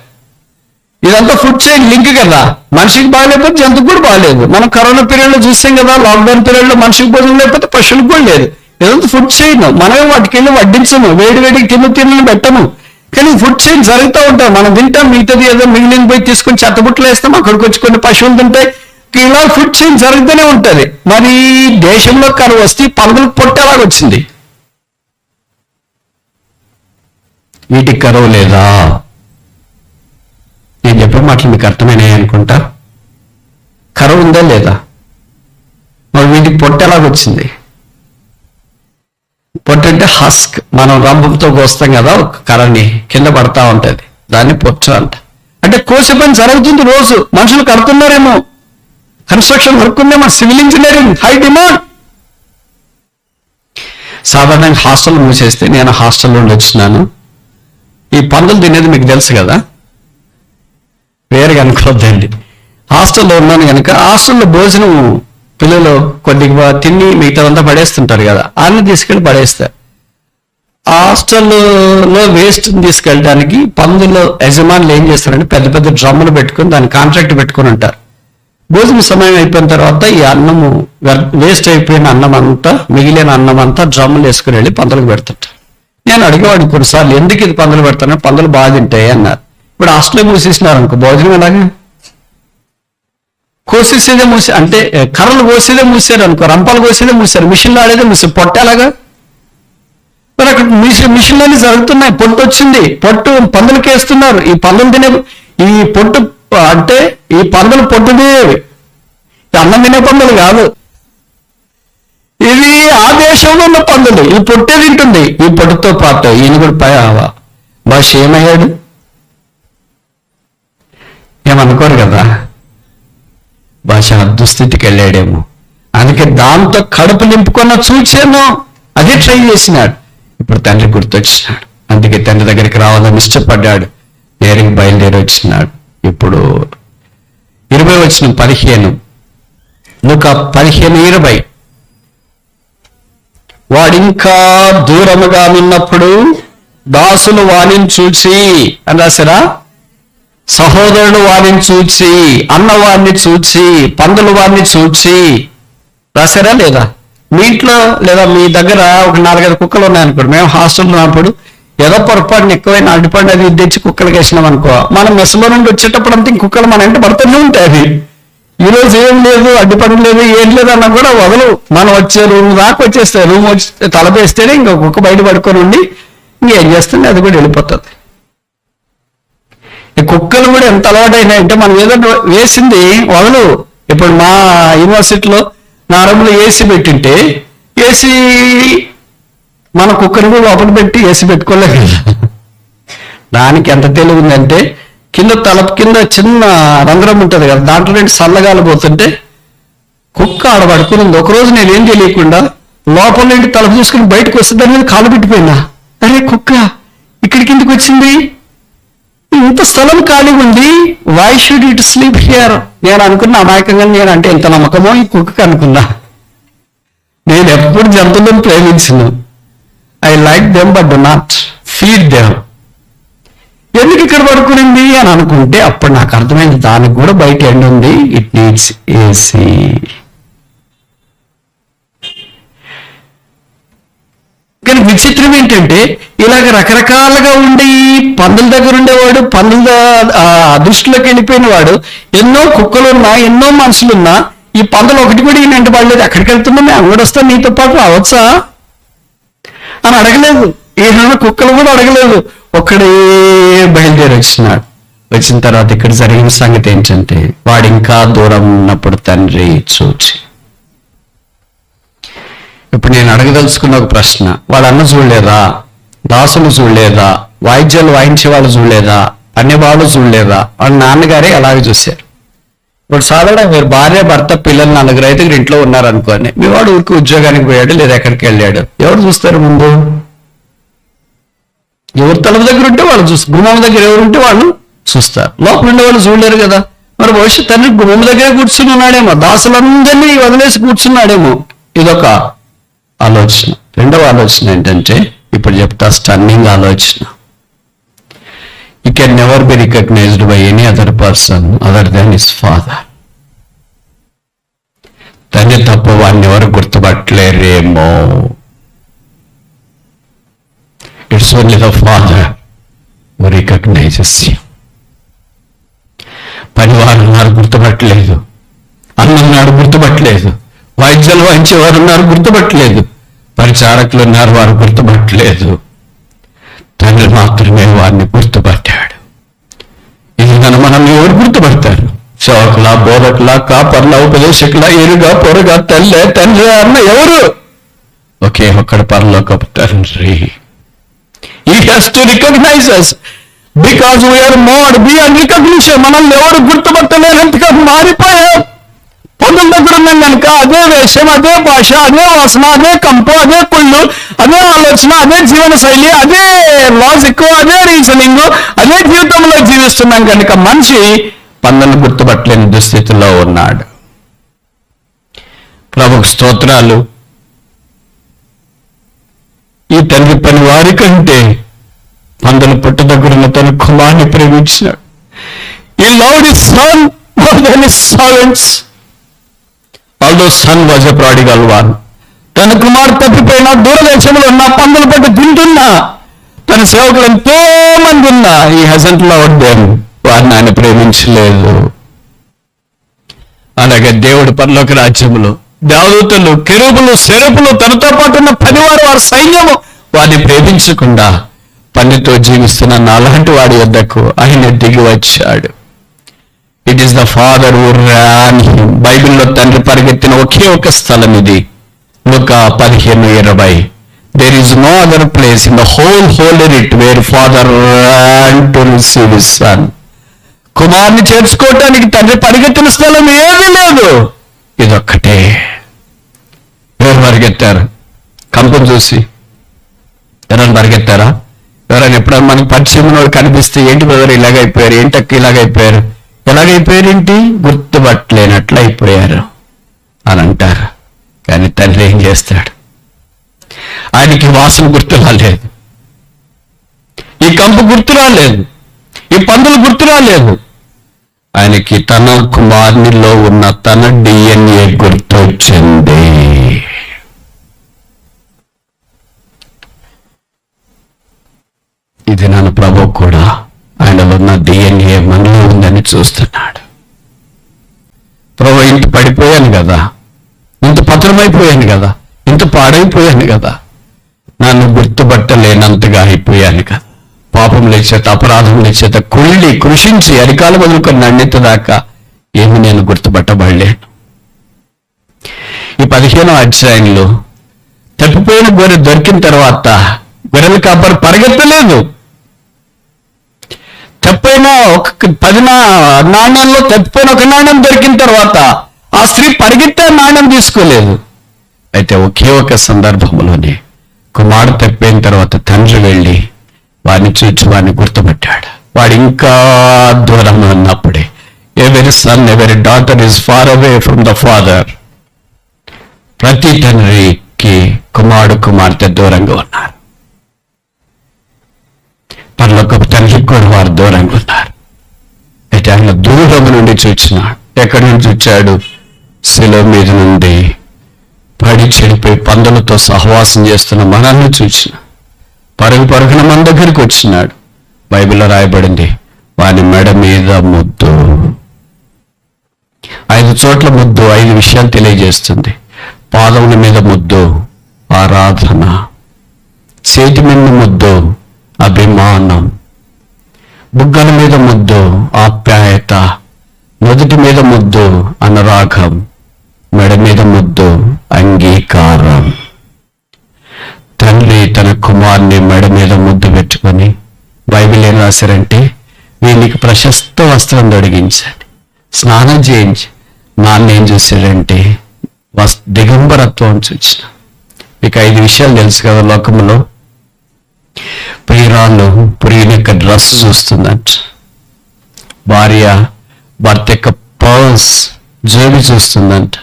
ఇదంతా ఫుడ్ చైన్ లింక్ కదా. మనిషికి బాగాలేకపోతే జంతువుకు కూడా బాగాలేదు. మనం కరోనా పీరియడ్ లో చూసాం కదా, లాక్డౌన్ పీరియడ్ లో మనిషికి భోజనం లేకపోతే పశువులకు కూడా లేదు. ఇదంతా ఫుడ్ చైన్. మనమే వాటికి వెళ్ళి వడ్డించము, వేడికి తిన్నని పెట్టము. కానీ ఫుడ్ చైన్ జరుగుతూ ఉంటాం. మనం తింటాం, మిగతాది ఏదో మిగిలిన పోయి తీసుకొని చెత్తబుట్టలు వేస్తాం, అక్కడికి వచ్చి కొన్ని పశువులు తింటాయి. ఇలా ఫుడ్ చైన్ జరుగుతూనే ఉంటది. మరి దేశంలో కరువు వస్తే పందులకు పొట్ట ఎలాగొచ్చింది? వీటికి కరువు లేదా? నేను చెప్పే మాటలు మీకు అర్థమైనాయి అనుకుంటా. కరువు ఉందా లేదా? మరి వీటికి పొట్ట ఎలాగొచ్చింది? పొట్టు అంటే హస్క్, మనం రంభంతో కోస్తాం కదా ఒక కర్రని, కింద పడతా ఉంటది, దాన్ని పొట్టు అంట. అంటే కోసే పని జరుగుతుంది రోజు. మనుషులు కడుతున్నారేమో, కన్స్ట్రక్షన్ వర్క్ ఉందేమో, సివిల్ ఇంజనీరింగ్ హై డిమాండ్. సాధారణంగా హాస్టల్ మూసేస్తే, నేను హాస్టల్లో ఉండి వచ్చినాను, ఈ పందులు తినేది మీకు తెలుసు కదా, వేరుగా అనుకోవద్దండి. హాస్టల్లో ఉన్నాను కనుక హాస్టల్లో భోజనం పిల్లలు కొద్దిగా తిని మిగతాదంతా పడేస్తుంటారు కదా, అన్ని తీసుకెళ్ళి పడేస్తారు. హాస్టల్లో వేస్ట్ తీసుకెళ్ళడానికి పందులు యజమానులు ఏం చేస్తారంటే పెద్ద పెద్ద డ్రమ్ములు పెట్టుకుని దాన్ని కాంట్రాక్ట్ పెట్టుకుని ఉంటారు. భోజన సమయం అయిపోయిన తర్వాత ఈ అన్నము వేస్ట్ అయిపోయిన అన్నం అంతా, మిగిలిన అన్నం అంతా డ్రమ్ములు వేసుకుని వెళ్ళి పందులకు పెడుతుంటారు. నేను అడిగేవాడిని కొన్నిసార్లు, ఎందుకు ఇది పందులు పెడతాను? పందులు బాగా తింటాయి అన్నారు. ఇప్పుడు హాస్టల్లో మూసేసినారు అనుకో, భోజనం ఎలాగా? కోసేసేదే అంటే కర్రలు కోసేదే మూసారు అనుకో, రంపాలు కోసేదే మూసారు, మిషన్లు ఆడేదే మూసారు, పొట్ట ఎలాగా? మరి అక్కడ మిషన్లన్నీ జరుగుతున్నాయి, పొట్టు వచ్చింది, పొట్టు పందులకి వేస్తున్నారు. ఈ పందులు తినే ఈ పొట్టు అంటే ఈ పందులు పొట్టుదేవి, అన్నం తినే పందులు కాదు. ఇది ఆ దేశంలో ఉన్న పందులు, ఈ పొట్టే తింటుంది. ఈ పొట్టుతో పాటు ఈయన కూడా భాష ఏమయ్యాడు? ఏమనుకోరు కదా, భాష దుస్థితికి వెళ్ళాడేమో. అందుకే దాంతో కడుపు నింపుకున్న చూచాను, అదే ట్రై చేసినాడు. ఇప్పుడు తండ్రి గుర్తొచ్చినాడు, అందుకే తండ్రి దగ్గరికి రావాలని ఇష్టపడ్డాడు, నేరుగా బయలుదేరి వచ్చినాడు. ఇప్పుడు 20:15 లూకా 15:20 వాడింకా దూరముగా ఉన్నప్పుడు దాసులు వాణిని చూచి అని రాశారా? సహోదరుడు వారిని చూచి, అన్నవారిని చూచి, పందులు వారిని చూచి రాశారా లేదా? మీ ఇంట్లో లేదా మీ దగ్గర ఒక 4-5 కుక్కలు ఉన్నాయనుకోండి. మేము హాస్టల్లో ఉన్నప్పుడు ఏదో పొరపాటున ఎక్కువైనా అడ్డుపడి అది తెచ్చి కుక్కలకి వేసినాం అనుకో, మనం మెస్సులో నుండి వచ్చేటప్పుడు అంతా కుక్కలు మన ఇంటి పడుతూనే ఉంటాయి. ఈరోజు ఏం లేదు, అడ్డుపడి లేదు, ఏం లేదు అన్నా కూడా వదలు. మనం వచ్చే రూమ్ దాకా వచ్చేస్తే, రూమ్ వచ్చి తలపేస్తేనే ఇంకో కుక్క బయట పడుకొని ఉండి ఇంకేం చేస్తుంది, అది కూడా వెళ్ళిపోతుంది. ఈ కుక్కలు కూడా ఎంత అలవాటైనాయంటే మనం ఏదో వేసింది వదలు. ఇప్పుడు మా యూనివర్సిటీలో నా రూమ్లో ఏసీ పెట్టింటే, ఏసీ మన కుక్కని కూడా లోపల పెట్టి ఏసీ పెట్టుకోలేదు. దానికి ఎంత తెలివి ఉందంటే, కింద తలపు కింద చిన్న రంధ్రం ఉంటుంది కదా, దాంట్లో నుండి చల్లగాలి పోతుంటే కుక్క ఆడ పడుకునింది. ఒకరోజు నేనేం తెలియకుండా లోపల నుండి తలుపు చూసుకుని బయటకు వస్తే దాని మీద కాలు పెట్టిపోయినా, అరే కుక్క ఇక్కడి కిందకి వచ్చింది, ఇంత స్థలం ఖాళీ ఉంది, why should it sleep here? నేను అనుకున్నా అమాయకంగా, నేను అంటే ఇంత నమ్మకమో ఈ కుక్కకి అనుకున్నా. నేను ఎప్పుడు జంతువులను ప్రేమించను, I like them but do not feed them. ఎందుకు ఇక్కడ పడుకునింది అని అనుకుంటే అప్పుడు నాకు అర్థమైంది, దానికి కూడా బయట ఎండ ఉంది, ఇట్ నీడ్స్ ఏసీ. కానీ విచిత్రం ఏంటంటే ఇలాగ రకరకాలుగా ఉండి పందుల దగ్గర ఉండేవాడు, పందుల దృష్టిలోకి వెళ్ళిపోయిన వాడు, ఎన్నో కుక్కలున్నా ఎన్నో మనుషులున్నా ఈ పందులు ఒకటి కూడా ఈయన వెంట పడలేదు. ఎక్కడికి వెళ్తున్నా మేము అంగడి వస్తా నీతో పాటు రావచ్చా అని అడగలేదు. ఈయన కుక్కలు కూడా అడగలేదు. ఒక్కడే బయలుదేరి వచ్చినాడు. వచ్చిన తర్వాత ఇక్కడ జరిగిన సంగతి ఏంటంటే వాడు ఇంకా దూరం ఉన్నప్పుడు తండ్రి చూచి, ఇప్పుడు నేను అడగదలుచుకున్న ఒక ప్రశ్న, వాడు అన్న చూడలేదా, దాసులు చూడలేదా, వాయిద్యాలు వాయించే వాళ్ళు చూడలేదా, అన్యవాళ్ళు చూడలేదా? వాళ్ళ నాన్నగారే అలాగే చూశారు. ఇప్పుడు సాధారణ మీరు భార్య భర్త పిల్లలు 4 ఇంట్లో ఉన్నారనుకోండి, మీ వాడు ఊరికి ఉద్యోగానికి పోయాడు లేదా ఎక్కడికి వెళ్ళాడు, ఎవరు చూస్తారు ముందు? ఎవరు తలుపు దగ్గర ఉంటే వాళ్ళు చూస్తారు, గుమ్మం దగ్గర ఎవరు ఉంటే వాళ్ళు చూస్తారు. లోపల ఉండే వాళ్ళు చూడలేరు కదా. మరి భవిష్యత్ తండ్రి గుమ్మం దగ్గర కూర్చుని ఉన్నాడేమో, దాసులందరినీ వదిలేసి కూర్చున్నాడేమో. ఇదొక ఆలోచన. రెండవ ఆలోచన ఏంటంటే ఇప్పుడు చెప్తా, స్టన్నింగ్ ఆలోచన. He can never be recognized by any other person other than his father. తండ్రి తప్ప వాడిని ఎవరు గుర్తుపట్టలేరేమో. It's only the father who recognizes you. పనివారు ఉన్నారు గుర్తుపట్టలేదు, అన్నున్నాడు గుర్తుపట్టలేదు, వాయిద్యాలు వాయించేవారు ఉన్నారు గుర్తుపట్టలేదు, పరిచారకులు ఉన్నారు వారు గుర్తుపట్టలేదు, తండ్రి మాత్రమే వారిని గుర్తుపట్టాడు. ఇది మనం ఎవరు గుర్తుపడతారు? సేవకులా, బోధకులా, కాపర్లా, ఉపదేశకులా, ఎరుగా, పొరగా, తల్లే, తండ్రి అన్న ఎవరు? ఒకే ఒక్కడ పరలోకపు తండ్రి. He has to recognize us because we are more beyond recognition. మనల్ని ఎవరు గుర్తుపట్టలేనంతగా మారిపోయాం. పొందుల దగ్గర ఉన్నాం కనుక అదే వేషం, అదే భాష, అదే వాసన, అదే కంపు, అదే కుళ్ళు, అదే ఆలోచన, అదే జీవన శైలి, అదే లాజిక్, అదే రీజనింగ్, అదే జీవితంలో జీవిస్తున్నాం కనుక మనిషి పందులను గుర్తుపట్టలేని దుస్థితిలో ఉన్నాడు. ప్రభుకు స్తోత్రాలు. ఈ తండ్రి పని వారి కంటే పందుల పుట్ట దగ్గరున్న తన కుమారుని ప్రేమించినాడు. He loved his son more than his servants. Although son was a prodigal one. తన కుమారు తప్పిపోయినా, దూరదేశంలో ఉన్న పందుల పట్టు తింటున్నా, తన సేవకులు ఎంతో మంది ఉన్నా, he hasn't loved them. వారిని ఆయన ప్రేమించలేదు. అలాగే దేవుడు పరలోక రాజ్యములో దేవదూతలు, కెరూబులు, సెరపులు, తనతో పాటు ఉన్న పనివారు, వారి సైన్యము వారిని ప్రేమించకుండా పనితో జీవిస్తున్న నాలాంటి వాడి వద్దకు ఆయన దిగి వచ్చాడు. It is the father who ran him. బైబిల్లో తండ్రి పరిగెత్తిన ఒకే ఒక స్థలం ఇది. లూకా 15:20. There is no other place in the whole holy writ where father ran to receive his son. కుమారుని చేర్చుకోవటానికి తండ్రి పరిగెత్తిన స్థలం ఏమీ లేదు, ఇదొక్కటే. ఎవరు పరిగెత్తారు? కంపను చూసి ఎవరైనా పరిగెత్తారా? ఎవరైనా ఎప్పుడైనా మనకి పరిచయం వాడు కనిపిస్తే, ఏంటి బ్రదర్ ఇలాగైపోయారు, ఏంటక్క ఇలాగైపోయారు, ఎలాగైపోయారేంటి, గుర్తుపట్టలేనట్లు అయిపోయారు అని అంటారు. కానీ తండ్రి ఏం చేస్తాడు? ఆయనకి వాసన గుర్తు రాలేదు, ఈ కంపు గుర్తు రాలేదు, ఈ పందులు గుర్తు రాలేదు. ఆయనకి తన కుమారునిలో ఉన్న తన DNA గుర్తొచ్చింది. ఇది నన్ను ప్రభు కూడా ఆయనలో ఉన్న DNA మనలో ఉందని చూస్తున్నాడు. ప్రభు ఇంత పడిపోయాను కదా, ఇంత పత్రమైపోయాను కదా, ఇంత పాడైపోయాను కదా, నన్ను గుర్తుపట్టలేనంతగా అయిపోయాను కదా, పాపముల చేత, అపరాధముల చేత కుళ్ళి కృషించి అరికాలు మొదలుకొని నన్నెత్త దాకా ఏమి నేను గుర్తుపట్టబడలేను. ఈ 15వ అధ్యాయంలో తప్పిపోయిన గొర్రె దొరికిన తర్వాత గొర్రెల కాపరి పరిగెత్తలేదు. తప్పైన ఒక 10 నాణ్యాల్లో తప్పిపోయిన ఒక నాణ్యం దొరికిన తర్వాత ఆ స్త్రీ పరిగెత్తే నాణ్యం తీసుకోలేదు. అయితే ఒకే ఒక సందర్భంలోనే కుమారుడు తప్పిపోయిన తర్వాత తండ్రి వెళ్ళి వాడిని చూచి వాడిని గుర్తుపట్టాడు. వాడు ఇంకా దూరం ఉన్నప్పుడే, ఎవరి సన్ ఎవరి daughter is far away from the father. ప్రతి తండ్రికి కుమారుడు కుమార్తె దూరంగా ఉన్నారు. పరలోకపు తండ్రికి కూడా వారు దూరంగా ఉన్నారు. అయితే ఆయన దూరం నుండి చూచినాడు. ఎక్కడి నుంచి చూచాడు? శిలువ మీద నుండి పడి చెడిపోయి పందులతో సహవాసం చేస్తున్న మనల్ని చూసిన పరుగున మన దగ్గరికి వచ్చినాడు. బైబిల్లో రాయబడింది, వాని మెడ మీద ముద్దు. 5 చోట్ల ముద్దు 5 విషయాలు తెలియజేస్తుంది. పాదముల మీద ముద్దు ఆరాధన, చేతి మీద ముద్దు అభిమానం, బుగ్గల మీద ముద్దు ఆప్యాయత, నుదుటి మీద ముద్దు అనురాగం, మెడ మీద ముద్దు అంగీకారం. తండ్రి తన కుమారుని మెడ మీద ముద్దు పెట్టుకొని బైబిల్ ఏం రాశారంటే, వీనికి ప్రశస్త వస్త్రం తొడిగించండి, స్నానం చేయించి. నాన్న ఏం చూశాడంటే దిగంబరత్వం చూసిన. మీకు 5 విషయాలు తెలుసు కదా. లోకంలో ప్రియురాళ్ళు ప్రియుని యొక్క డ్రెస్ చూస్తుందంట, భార్య భర్త యొక్క పర్స్ జేబు చూస్తుందంట,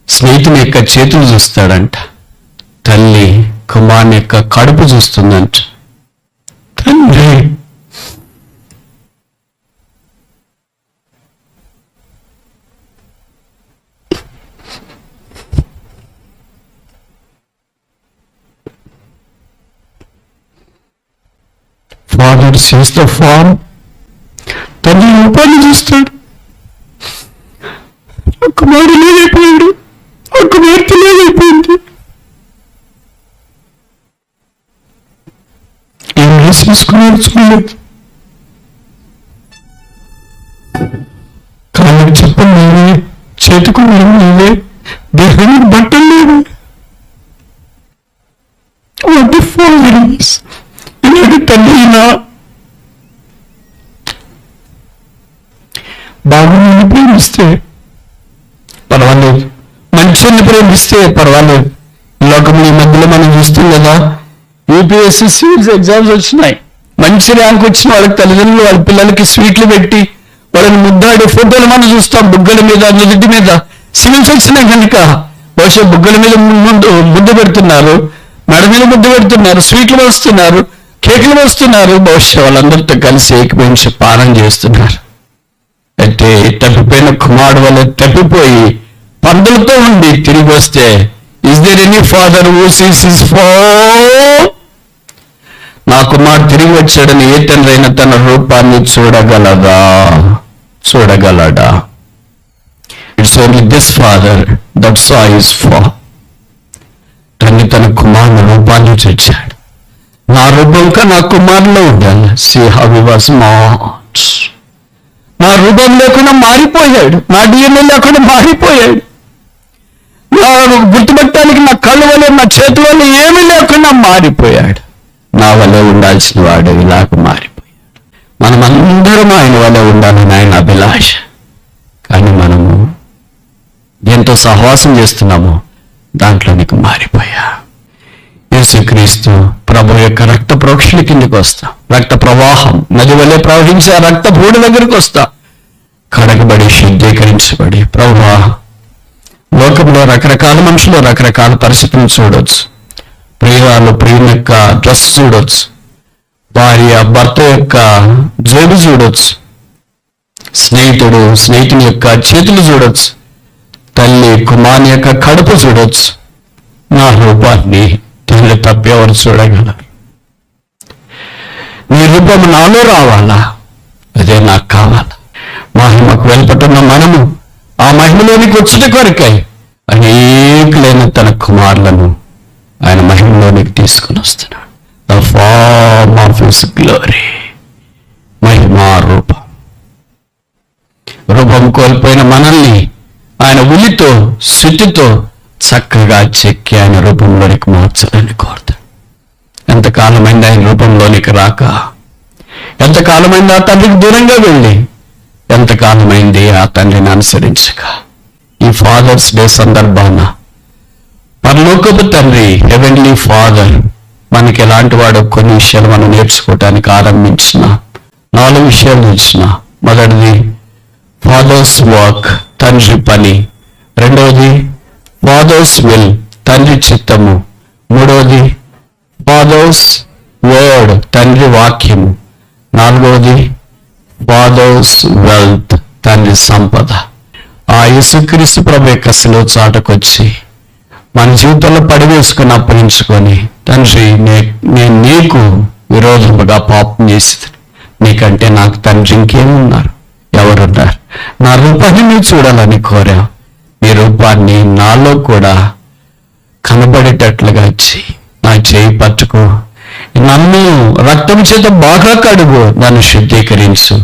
స్నేహితుని యొక్క చేతులు చూస్తాడంట, తల్లి కుమారుని యొక్క కడుపు చూస్తుందంట. తండ్రి ఫాదర్ సీస్ ద ఫార్మ్. తండ్రి రూపాన్ని చూస్తాడు. కుమారుడు లేదైపోయాడు, కుమార్తె లేదైపోయింది. ఏం వేసుకున్నాడు చూడలేదు. కాళ్ళకి చెప్పలు లేవే, చేతుకు లేవే, దేహానికి బట్టలు లేవే. What father is. ఇలాంటి తండ్రినా బాబుని ప్రేమిస్తే పర్వాలేదు, మనిషిని ప్రేమిస్తే పర్వాలేదు. లోకంలో ఈ మధ్యలో మనం చూస్తాం కదా, యూపీఎస్సీ సివిల్స్ ఎగ్జామ్స్ వచ్చినాయి. మంచి ర్యాంక్ వచ్చిన వాళ్ళకి తల్లిదండ్రులు వాళ్ళ పిల్లలకి స్వీట్లు పెట్టి వాళ్ళని ముద్దాడే ఫోటోలు మనం చూస్తాం. బుగ్గల మీద నుదుటి మీద సివిల్స్ వచ్చినాయి కనుక బహుశా బుగ్గల మీద ముద్దు పెడుతున్నారు, మెడ మీద ముద్దు పెడుతున్నారు, స్వీట్లు వస్తున్నారు, కేకులు వస్తున్నారు. బహుశా వాళ్ళందరితో కలిసి ఏకపించి పానం చేస్తున్నారు. అయితే తప్పిపోయిన కుమారుడు వల్ల తప్పిపోయి పందులతో ఉండి తిరిగి వస్తే, is there any father who sees his father? నా కుమారుడు తిరిగి వచ్చాడని ఏ తండ్రి అయినా తన రూపాన్ని చూడగలడా? It's only this father that saw his father. తండ్రి తన కుమారుని రూపాన్ని చూచాడు. నా రూపంగా నా కుమారులో ఉండాలి. See how he was not. నా రూపం లేకుండా మారిపోయాడు, నా డిఎన్ఏ లేకుండా మారిపోయాడు. నా గుర్తుపెట్టడానికి నా కళ్ళు వల్ల నా చేతి వల్ల ఏమీ లేకుండా మారిపోయాడు. నా వల్ల ఉండాల్సిన వాడు ఇలాగ మారిపోయాడు. మనమందరం ఆయన వల్ల ఉండాలని ఆయన అభిలాష. కానీ మనము ఎంతో సహవాసం చేస్తున్నాము, దాంట్లోనికి మారిపోయా. యేసుక్రీస్తు ప్రభు యొక్క రక్త ప్రోక్షణ కిందకి వస్తాం. రక్త ప్రవాహం నది వల్లే ప్రవహించే ఆ రక్త భూమి దగ్గరికి వస్తాం. కడగబడి శుద్ధీకరించబడి ప్రభువా, లోకంలో రకరకాల మనుషులు రకరకాల పరిస్థితులను చూడవచ్చు. ప్రియురాలు ప్రియుని యొక్క డ్రెస్ చూడవచ్చు, భార్య భర్త యొక్క జేబు చూడవచ్చు, స్నేహితుడు స్నేహితుని యొక్క చేతులు చూడవచ్చు, తల్లి కుమారుని యొక్క కడుపు చూడవచ్చు. నా రూపాన్ని తల్లి తప్పెవరు చూడగలరు? నీ రూపం నాలో రావాలా? అదే నాకు కావాలా? మహిమకు వెలుపటున్న మనము ఆ మహిమలోనికి వచ్చిన కొరకై అనేకులైన తన కుమారులను ఆయన మహిమలోనికి తీసుకుని వస్తున్నాడు. The form of his glory. మహిమా రూపం. రూపం కోల్పోయిన మనల్ని ఆయన ఉలితో శుద్ధితో చక్కగా చెక్కి ఆయన రూపంలోనికి మార్చాలని కోరుతాడు. ఎంతకాలమైంది ఆయన రూపంలోనికి రాక? ఎంతకాలమైంది ఆ తండ్రికి దూరంగా వెళ్ళి? ఎంతకాలమైంది ఆ తండ్రిని అనుసరించక? ఈ ఫాదర్స్ డే సందర్భాన పరలోకపు తండ్రి, హెవెన్లీ ఫాదర్ మనకి ఎలాంటి వాడు కొన్ని విషయాలు మనం నేర్చుకోవటానికి ఆరంభించిన 4 విషయాలు చూసిన. మొదటిది ఫాదర్స్ వర్క్, తండ్రి పని. రెండవది ఫాదర్స్ విల్, తండ్రి చిత్తము. మూడవది ఫాదర్స్ వర్డ్, తండ్రి వాక్యము. నాలుగవది ఫాదర్స్ వెల్త్, తండ్రి సంపద. ఆ యేసుక్రీస్తు ప్రభు యొక్క శిలువ చాటకొచ్చి మన జీవితంలో పడివేసుకుని అప్పగించుకొని, తండ్రి నేను నీకు విరోధముగా పాపం చేసేది, నీకంటే నాకు తండ్రి ఇంకేమున్నారు, ఎవరున్నారు? నా రూపాన్ని నువ్వు చూడాలని కోరావు. నీ రూపాన్ని నాలో కూడా కనబడేటట్లుగా ఇచ్చి నా చేయి పట్టుకో, నన్ను రక్తం చేత బాగా కడుగు, నన్ను శుద్ధీకరించు.